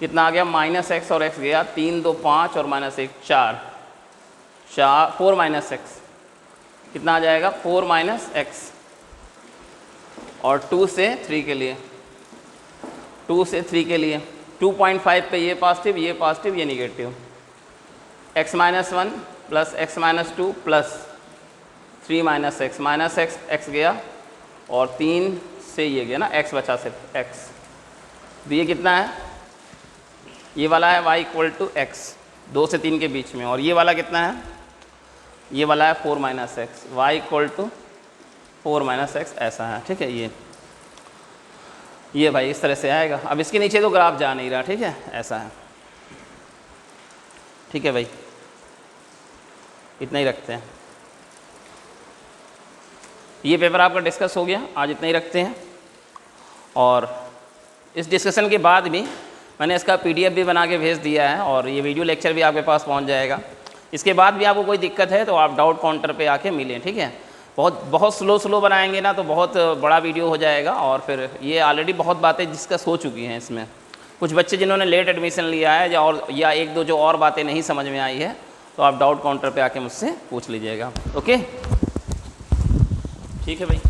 कितना आ गया -x और x गया, 3 2 5 और -1 4, 4 - x, कितना आ जाएगा 4 - x, और 2 से 3 के लिए, 2 से 3 के लिए 2.5 पे ये पॉजिटिव, ये negative, x - 1 + x - 2 + 3 - x, x गया और 3 से ये गया ना, x बचा सिर्फ x, तो ये कितना है, ये वाला है y = x 2 से 3 के बीच में, और ये वाला कितना है, ये वाला है 4 - x, y = 4 - x, ऐसा है, ठीक है। ये भाई इस तरह से आएगा। अब इसके नीचे तो ग्राफ जा नहीं रहा, ठीक है, ऐसा है, ठीक है भाई, इतना ही रखते हैं। ये पेपर आपका डिस्कस हो गया, आज इतना ही रखते हैं। और इस डिस्कशन के बाद भी मैंने इसका PDF भी बना के भेज दिया है, और ये वीडियो लेक्चर भी आपके पास पहुंच जाएगा। इसके बाद भी आपको कोई दिक्कत है तो आप डाउट काउंटर पे आके मिलें, ठीक है। बहुत स्लो बनाएंगे ना तो बहुत बड़ा वीडियो हो जाएगा, और फिर ये ऑलरेडी बहुत बातें डिस्कस हो चुकी हैं इसमें। कुछ बच्चे जिन्होंने लेट एडमिशन लिया है या एक दो जो और बातें नहीं समझ में आई है, तो आप डाउट काउंटर पे आके मुझसे पूछ लीजिएगा, ओके, ठीक है भाई।